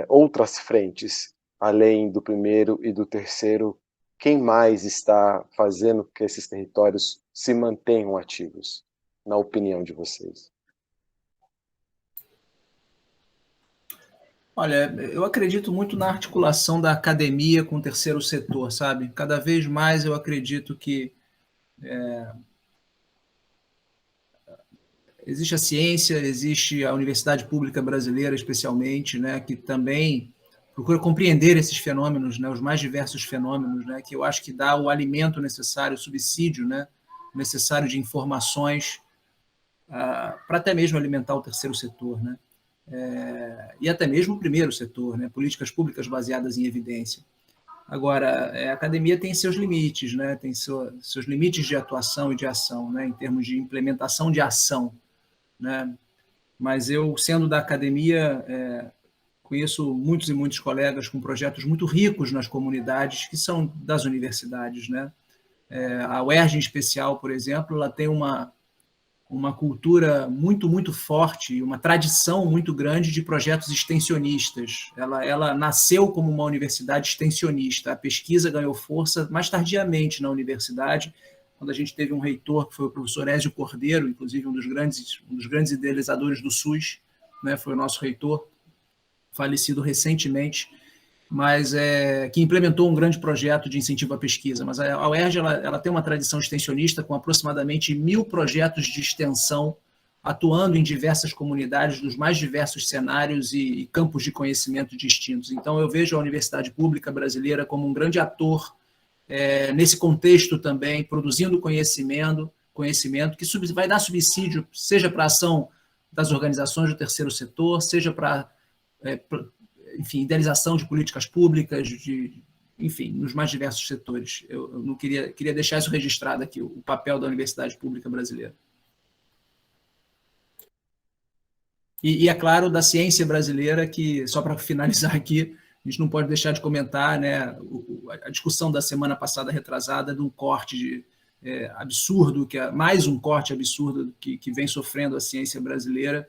outras frentes, além do primeiro e do terceiro, quem mais está fazendo que esses territórios se mantenham ativos, na opinião de vocês? Olha, eu acredito muito na articulação da academia com o terceiro setor, sabe? Cada vez mais eu acredito que existe a ciência, existe a Universidade Pública Brasileira, especialmente, né, que também procura compreender esses fenômenos, né, os mais diversos fenômenos, né, que eu acho que dá o alimento necessário, o subsídio, né, necessário de informações para até mesmo alimentar o terceiro setor, né, e até mesmo o primeiro setor, né, políticas públicas baseadas em evidência. Agora, a academia tem seus limites, né, tem seus limites de atuação e de ação, né, em termos de implementação de ação, né, mas eu, sendo da academia, conheço muitos e muitos colegas com projetos muito ricos nas comunidades que são das universidades, né? A UERJ, em especial, por exemplo, ela tem uma cultura muito, muito forte, uma tradição muito grande de projetos extensionistas. Ela nasceu como uma universidade extensionista. A pesquisa ganhou força mais tardiamente na universidade, quando a gente teve um reitor, que foi o professor Ézio Cordeiro, inclusive um dos grandes idealizadores do SUS, né? Foi o nosso reitor, falecido recentemente, mas que implementou um grande projeto de incentivo à pesquisa. Mas a UERJ ela tem uma tradição extensionista com aproximadamente 1.000 projetos de extensão atuando em diversas comunidades dos mais diversos cenários e campos de conhecimento distintos. Então, eu vejo a Universidade Pública Brasileira como um grande ator nesse contexto também, produzindo conhecimento que vai dar subsídio, seja para a ação das organizações do terceiro setor, seja para enfim, idealização de políticas públicas, enfim, nos mais diversos setores. Eu não queria deixar isso registrado aqui, o papel da Universidade Pública Brasileira. E é claro, da ciência brasileira, que, só para finalizar aqui, a gente não pode deixar de comentar, né, a discussão da semana passada retrasada de um corte absurdo, que é mais um corte absurdo que vem sofrendo a ciência brasileira,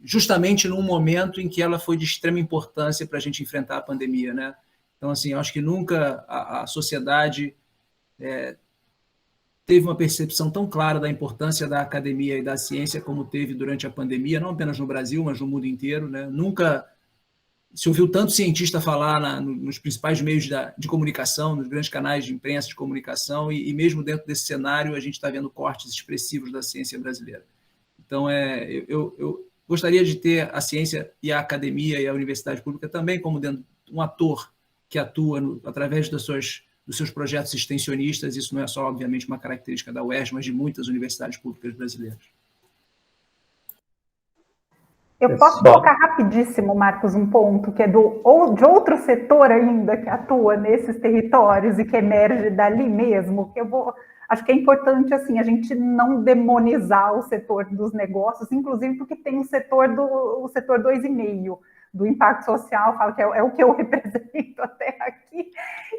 justamente num momento em que ela foi de extrema importância para a gente enfrentar a pandemia, né? Então, assim, eu acho que nunca a sociedade teve uma percepção tão clara da importância da academia e da ciência como teve durante a pandemia, não apenas no Brasil, mas no mundo inteiro, né? Nunca se ouviu tanto cientista falar nos principais meios de comunicação, nos grandes canais de imprensa de comunicação, e mesmo dentro desse cenário a gente está vendo cortes expressivos da ciência brasileira. Então, eu gostaria de ter a ciência e a academia e a universidade pública também como um ator que atua através dos seus projetos extensionistas. Isso não é só, obviamente, uma característica da UERJ, mas de muitas universidades públicas brasileiras. Eu posso colocar rapidíssimo, Marcos, um ponto que é de outro setor ainda que atua nesses territórios e que emerge dali mesmo, que acho que é importante assim, a gente não demonizar o setor dos negócios, inclusive porque tem o setor 2,5, do impacto social, falo que é o que eu represento até aqui,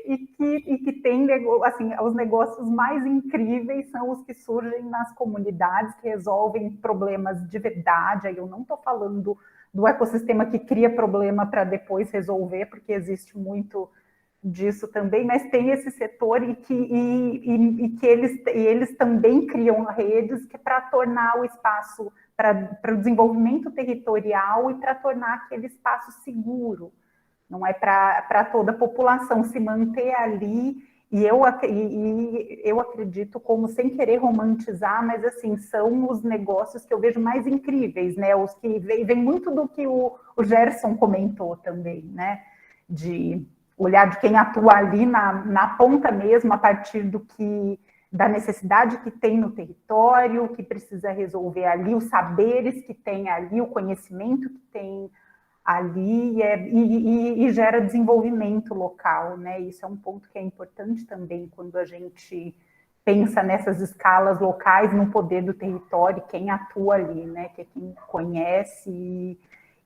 e que tem, assim, os negócios mais incríveis são os que surgem nas comunidades, que resolvem problemas de verdade. Aí eu não estou falando do ecossistema que cria problema para depois resolver, porque existe muito disso também, mas tem esse setor e que eles também criam redes que para tornar o espaço para o desenvolvimento territorial e para tornar aquele espaço seguro. Não é para toda a população se manter ali. E eu acredito, como sem querer romantizar, mas assim, são os negócios que eu vejo mais incríveis, né? Os que vem muito do que o Gerson comentou também, né? De olhar de quem atua ali na ponta mesmo, a partir da necessidade que tem no território, que precisa resolver ali, os saberes que tem ali, o conhecimento que tem ali, e gera desenvolvimento local, né? Isso é um ponto que é importante também quando a gente pensa nessas escalas locais, no poder do território, quem atua ali, né? Que é quem conhece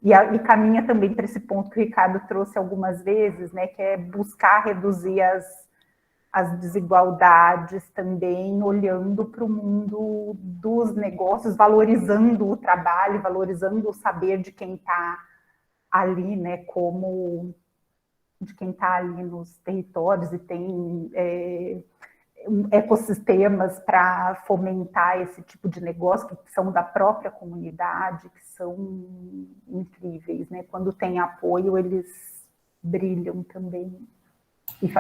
e caminha também para esse ponto que o Ricardo trouxe algumas vezes, né? Que é buscar reduzir as desigualdades também, olhando para o mundo dos negócios, valorizando o trabalho, valorizando o saber de quem está ali, né, como de quem está ali nos territórios e tem ecossistemas para fomentar esse tipo de negócio, que são da própria comunidade, que são incríveis, né? Quando tem apoio, eles brilham também.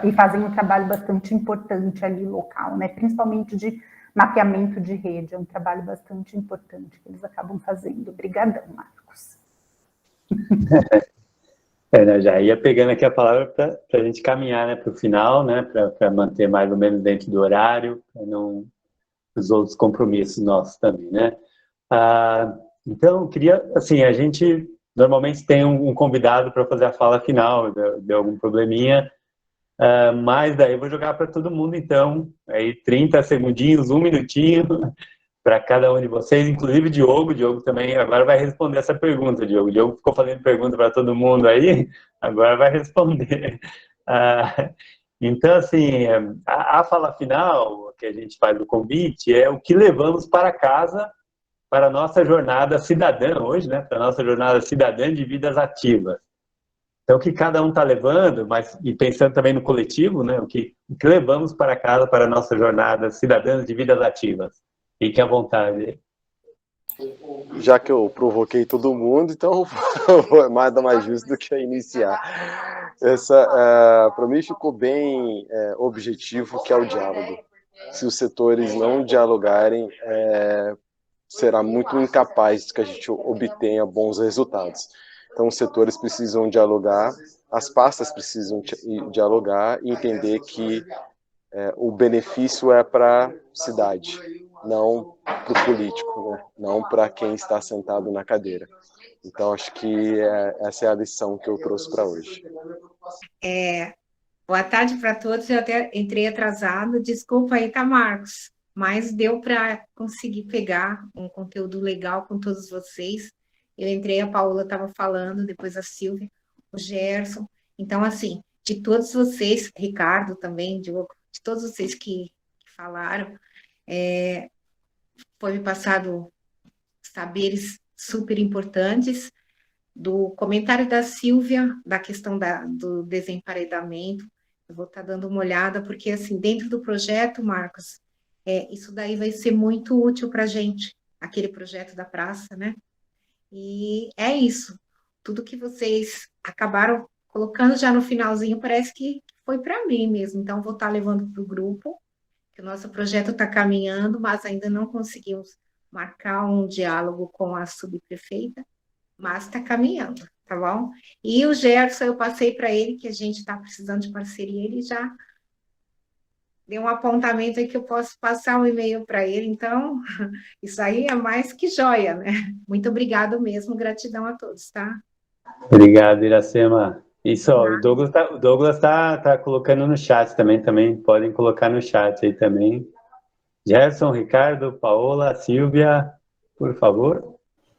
E fazem um trabalho bastante importante ali local, né? Principalmente de mapeamento de rede, é um trabalho bastante importante que eles acabam fazendo. Obrigadão, Marcos. Né, já ia pegando aqui a palavra para a gente caminhar, né, para o final, né, para manter mais ou menos dentro do horário, para não os outros compromissos nossos também, né. Então, eu queria, assim, a gente normalmente tem um convidado para fazer a fala final, de algum probleminha, mas daí eu vou jogar para todo mundo, então, aí 30 segundinhos, 1 minutinho, para cada um de vocês, inclusive Diogo. Diogo também agora vai responder essa pergunta, Diogo. Diogo ficou fazendo pergunta para todo mundo aí, agora vai responder. Então, assim, a fala final que a gente faz do convite é o que levamos para casa para a nossa jornada cidadã hoje, né? Para a nossa jornada cidadã de vidas ativas. Então, o que cada um está levando, e pensando também no coletivo, né? O que levamos para casa para a nossa jornada cidadã de vidas ativas. Fiquem à vontade. Já que eu provoquei todo mundo, então nada mais justo do que iniciar. Para mim ficou bem objetivo, que é o diálogo. Se os setores não dialogarem, será muito incapaz que a gente obtenha bons resultados. Então, os setores precisam dialogar, as pastas precisam dialogar e entender que o benefício é para a cidade, não para o político, né? Não para quem está sentado na cadeira. Então, acho que essa é a lição que eu trouxe para hoje. Boa tarde para todos. Eu até entrei atrasado, desculpa aí, tá, Marcos? Mas deu para conseguir pegar um conteúdo legal com todos vocês. Eu entrei, a Paola estava falando, depois a Silvia, o Gerson. Então, assim, de todos vocês, Ricardo também, Diogo, de todos vocês que falaram, foi me passado saberes super importantes. Do comentário da Silvia, da questão do desemparedamento, eu vou estar dando uma olhada, porque, assim, dentro do projeto, Marcos, isso daí vai ser muito útil para a gente, aquele projeto da praça, né? E é isso. Tudo que vocês acabaram colocando já no finalzinho, parece que foi para mim mesmo. Então, vou estar levando para o grupo, que o nosso projeto está caminhando, mas ainda não conseguimos marcar um diálogo com a subprefeita, mas está caminhando, tá bom? E o Gerson, eu passei para ele que a gente está precisando de parceria, ele já deu um apontamento aí que eu posso passar um e-mail para ele, então, isso aí é mais que joia, né? Muito obrigado mesmo, gratidão a todos, tá? Obrigado, Iracema. Isso, ó, o Douglas tá colocando no chat também, podem colocar no chat aí também. Gerson, Ricardo, Paola, Silvia, por favor.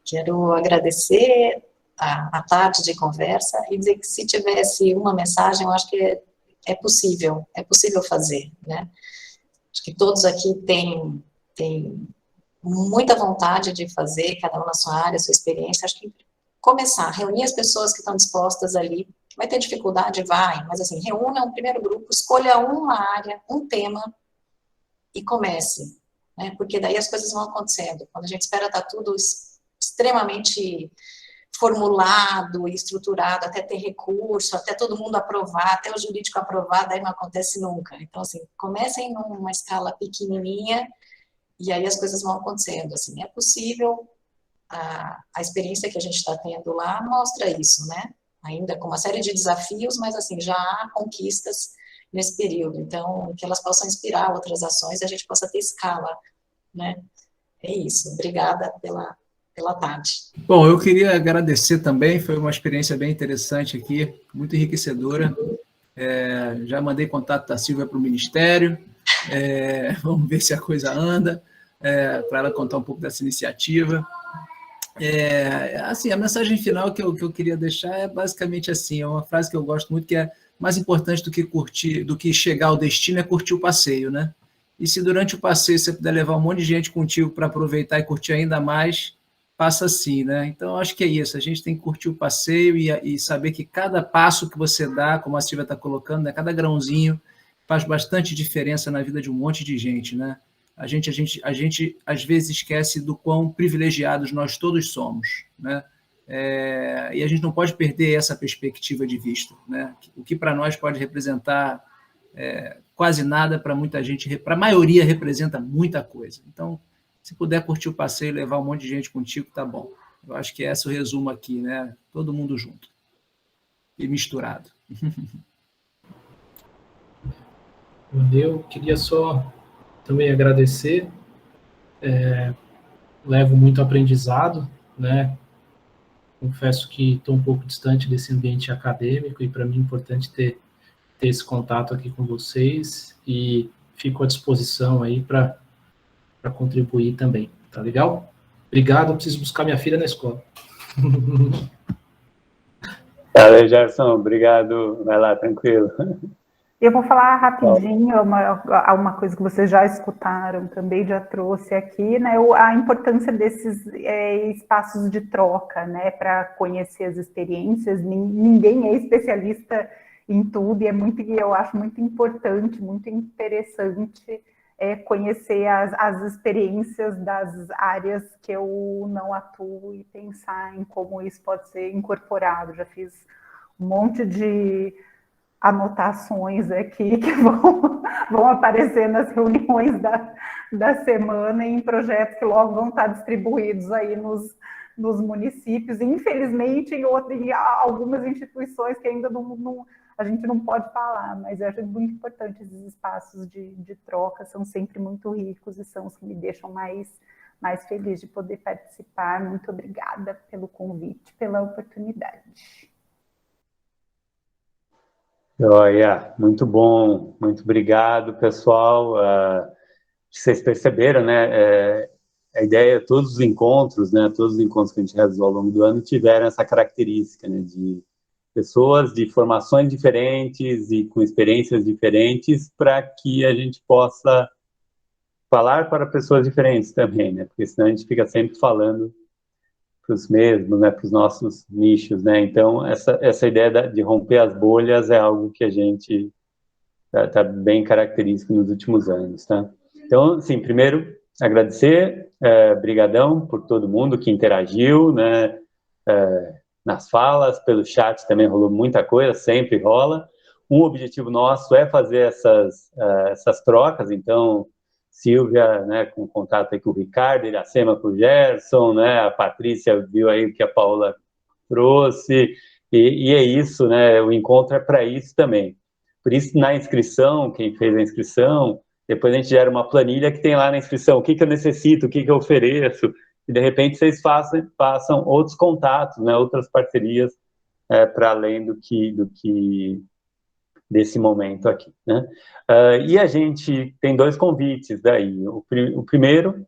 Quero agradecer a tarde de conversa e dizer que se tivesse uma mensagem, eu acho que é possível fazer, né? Acho que todos aqui têm muita vontade de fazer, cada um na sua área, sua experiência. Acho que começar, reunir as pessoas que estão dispostas ali. Vai ter dificuldade? Vai, mas assim, reúna um primeiro grupo, escolha uma área, um tema e comece, né? Porque daí as coisas vão acontecendo. Quando a gente espera estar tudo extremamente formulado e estruturado, até ter recurso, até todo mundo aprovar, até o jurídico aprovar, daí não acontece nunca. Então, assim, comecem numa escala pequenininha e aí as coisas vão acontecendo. Assim, é possível, a experiência que a gente está tendo lá mostra isso, né? Ainda com uma série de desafios, mas, assim, já há conquistas nesse período. Então, que elas possam inspirar outras ações e a gente possa ter escala, né? É isso. Obrigada pela tarde. Bom, eu queria agradecer também, foi uma experiência bem interessante aqui, muito enriquecedora. Já mandei contato da Silvia para o Ministério, vamos ver se a coisa anda, para ela contar um pouco dessa iniciativa. Assim, a mensagem final que eu queria deixar é basicamente assim, é uma frase que eu gosto muito, que é mais importante do que chegar ao destino é curtir o passeio, né? E se durante o passeio você puder levar um monte de gente contigo para aproveitar e curtir ainda mais, passa assim, né? Então, acho que é isso, a gente tem que curtir o passeio e saber que cada passo que você dá, como a Silvia está colocando, né, cada grãozinho faz bastante diferença na vida de um monte de gente, né? A gente às vezes esquece do quão privilegiados nós todos somos, né? E a gente não pode perder essa perspectiva de vista, né? O que para nós pode representar quase nada, para muita gente, para a maioria representa muita coisa. Então, se puder curtir o passeio e levar um monte de gente contigo, tá bom. Eu acho que esse é o resumo aqui, né? Todo mundo junto e misturado. Eu queria só também agradecer, levo muito aprendizado, né? Confesso que estou um pouco distante desse ambiente acadêmico e para mim é importante ter esse contato aqui com vocês e fico à disposição aí para contribuir também, tá legal? Obrigado, eu preciso buscar minha filha na escola. Valeu, Gerson, obrigado, vai lá, tranquilo. Eu vou falar rapidinho uma coisa que vocês já escutaram, também já trouxe aqui, né, a importância desses espaços de troca, né, para conhecer as experiências. Ninguém é especialista em tudo, e eu acho muito importante, muito interessante conhecer as experiências das áreas que eu não atuo e pensar em como isso pode ser incorporado. Já fiz um monte de anotações aqui que vão aparecer nas reuniões da semana e em projetos que logo vão estar distribuídos aí nos municípios. E, infelizmente, em algumas instituições que ainda a gente não pode falar, mas eu acho muito importante esses espaços de troca, são sempre muito ricos e são os que me deixam mais feliz de poder participar. Muito obrigada pelo convite, pela oportunidade. Olha, muito bom, muito obrigado, pessoal. Vocês perceberam, né? A ideia, todos os encontros, né? Todos os encontros que a gente realizou ao longo do ano tiveram essa característica, né? De pessoas de formações diferentes e com experiências diferentes, para que a gente possa falar para pessoas diferentes também, né? Porque senão a gente fica sempre falando para os mesmos, né? Para os nossos nichos, né? Então, essa ideia de romper as bolhas é algo que a gente está bem característico nos últimos anos, tá? Então, assim, primeiro, agradecer, brigadão por todo mundo que interagiu, né? Nas falas, pelo chat também rolou muita coisa, sempre rola. Um objetivo nosso é fazer essas trocas, então, Silvia, né, com contato aí com o Ricardo, Iracema com o Gerson, né, a Patrícia viu aí o que a Paula trouxe, e é isso, né, o encontro é para isso também. Por isso, na inscrição, quem fez a inscrição, depois a gente gera uma planilha que tem lá na inscrição, o que eu necessito, o que eu ofereço, e de repente vocês façam outros contatos, né, outras parcerias para além do que desse momento aqui, né? E a gente tem 2 convites daí. O primeiro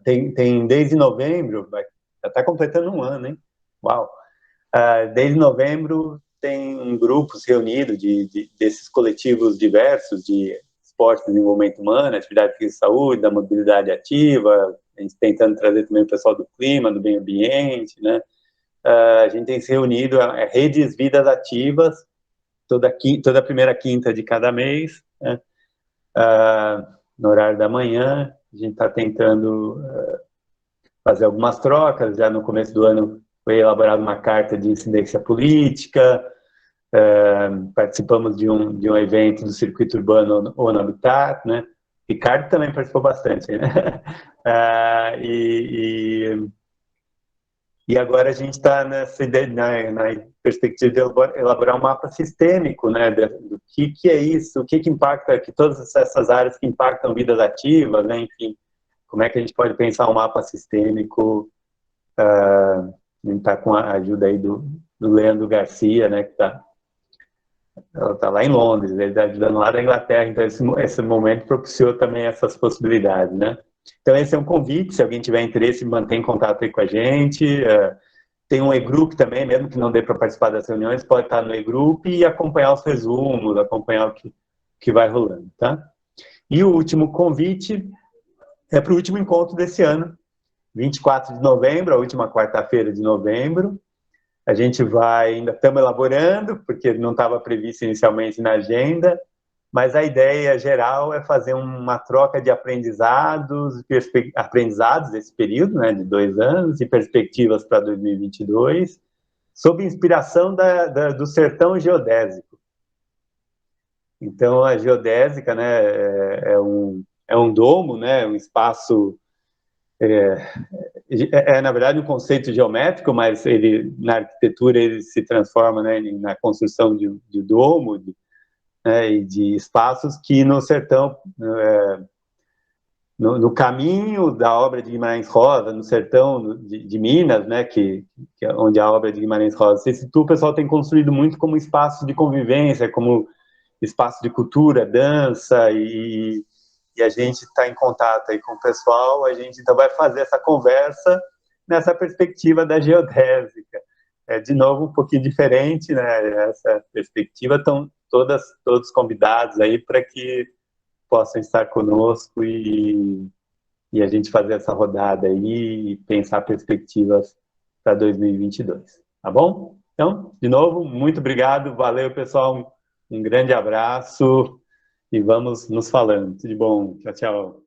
tem desde novembro, já está completando um ano, hein? Uau! Desde novembro tem grupos reunidos desses coletivos diversos de esporte, desenvolvimento humano, atividade física e saúde, da mobilidade ativa, a gente tentando trazer também o pessoal do clima, do meio ambiente, né? A gente tem se reunido, redes Vidas Ativas, toda primeira quinta de cada mês, né? No horário da manhã, a gente está tentando fazer algumas trocas. Já no começo do ano foi elaborada uma carta de incidência política, participamos de um evento do Circuito Urbano ONU Habitat, né? Ricardo também participou bastante, né? E agora a gente está na perspectiva de elaborar um mapa sistêmico, né, do que é isso, o que impacta, que todas essas áreas que impactam vidas ativas, né, enfim, como é que a gente pode pensar um mapa sistêmico. A gente está com a ajuda aí do Leandro Garcia, né, que ela está lá em Londres, ele está ajudando lá da Inglaterra, então esse momento propiciou também essas possibilidades, né. Então, esse é um convite, se alguém tiver interesse, mantém contato aí com a gente. Tem um e-group também, mesmo que não dê para participar das reuniões, pode estar no e-group e acompanhar os resumos, acompanhar o que vai rolando, tá? E o último convite é para o último encontro desse ano, 24 de novembro, a última quarta-feira de novembro. A gente ainda estamos elaborando, porque não estava previsto inicialmente na agenda, mas a ideia geral é fazer uma troca de aprendizados desse período, né, de 2 anos, e perspectivas para 2022, sob inspiração do sertão geodésico. Então, a geodésica, né, é um domo, né, um espaço, na verdade um conceito geométrico, mas na arquitetura ele se transforma, né, na construção de domo, e de espaços que no sertão, no caminho da obra de Guimarães Rosa, no sertão de Minas, né, que é onde a obra de Guimarães Rosa se situa, o pessoal tem construído muito como espaço de convivência, como espaço de cultura, dança, e a gente está em contato aí com o pessoal, a gente então vai fazer essa conversa nessa perspectiva da geodésica. De novo, um pouquinho diferente, né, essa perspectiva. Estão todos convidados aí para que possam estar conosco e a gente fazer essa rodada aí e pensar perspectivas para 2022, tá bom? Então, de novo, muito obrigado, valeu, pessoal, um grande abraço e vamos nos falando. Tudo de bom, tchau, tchau.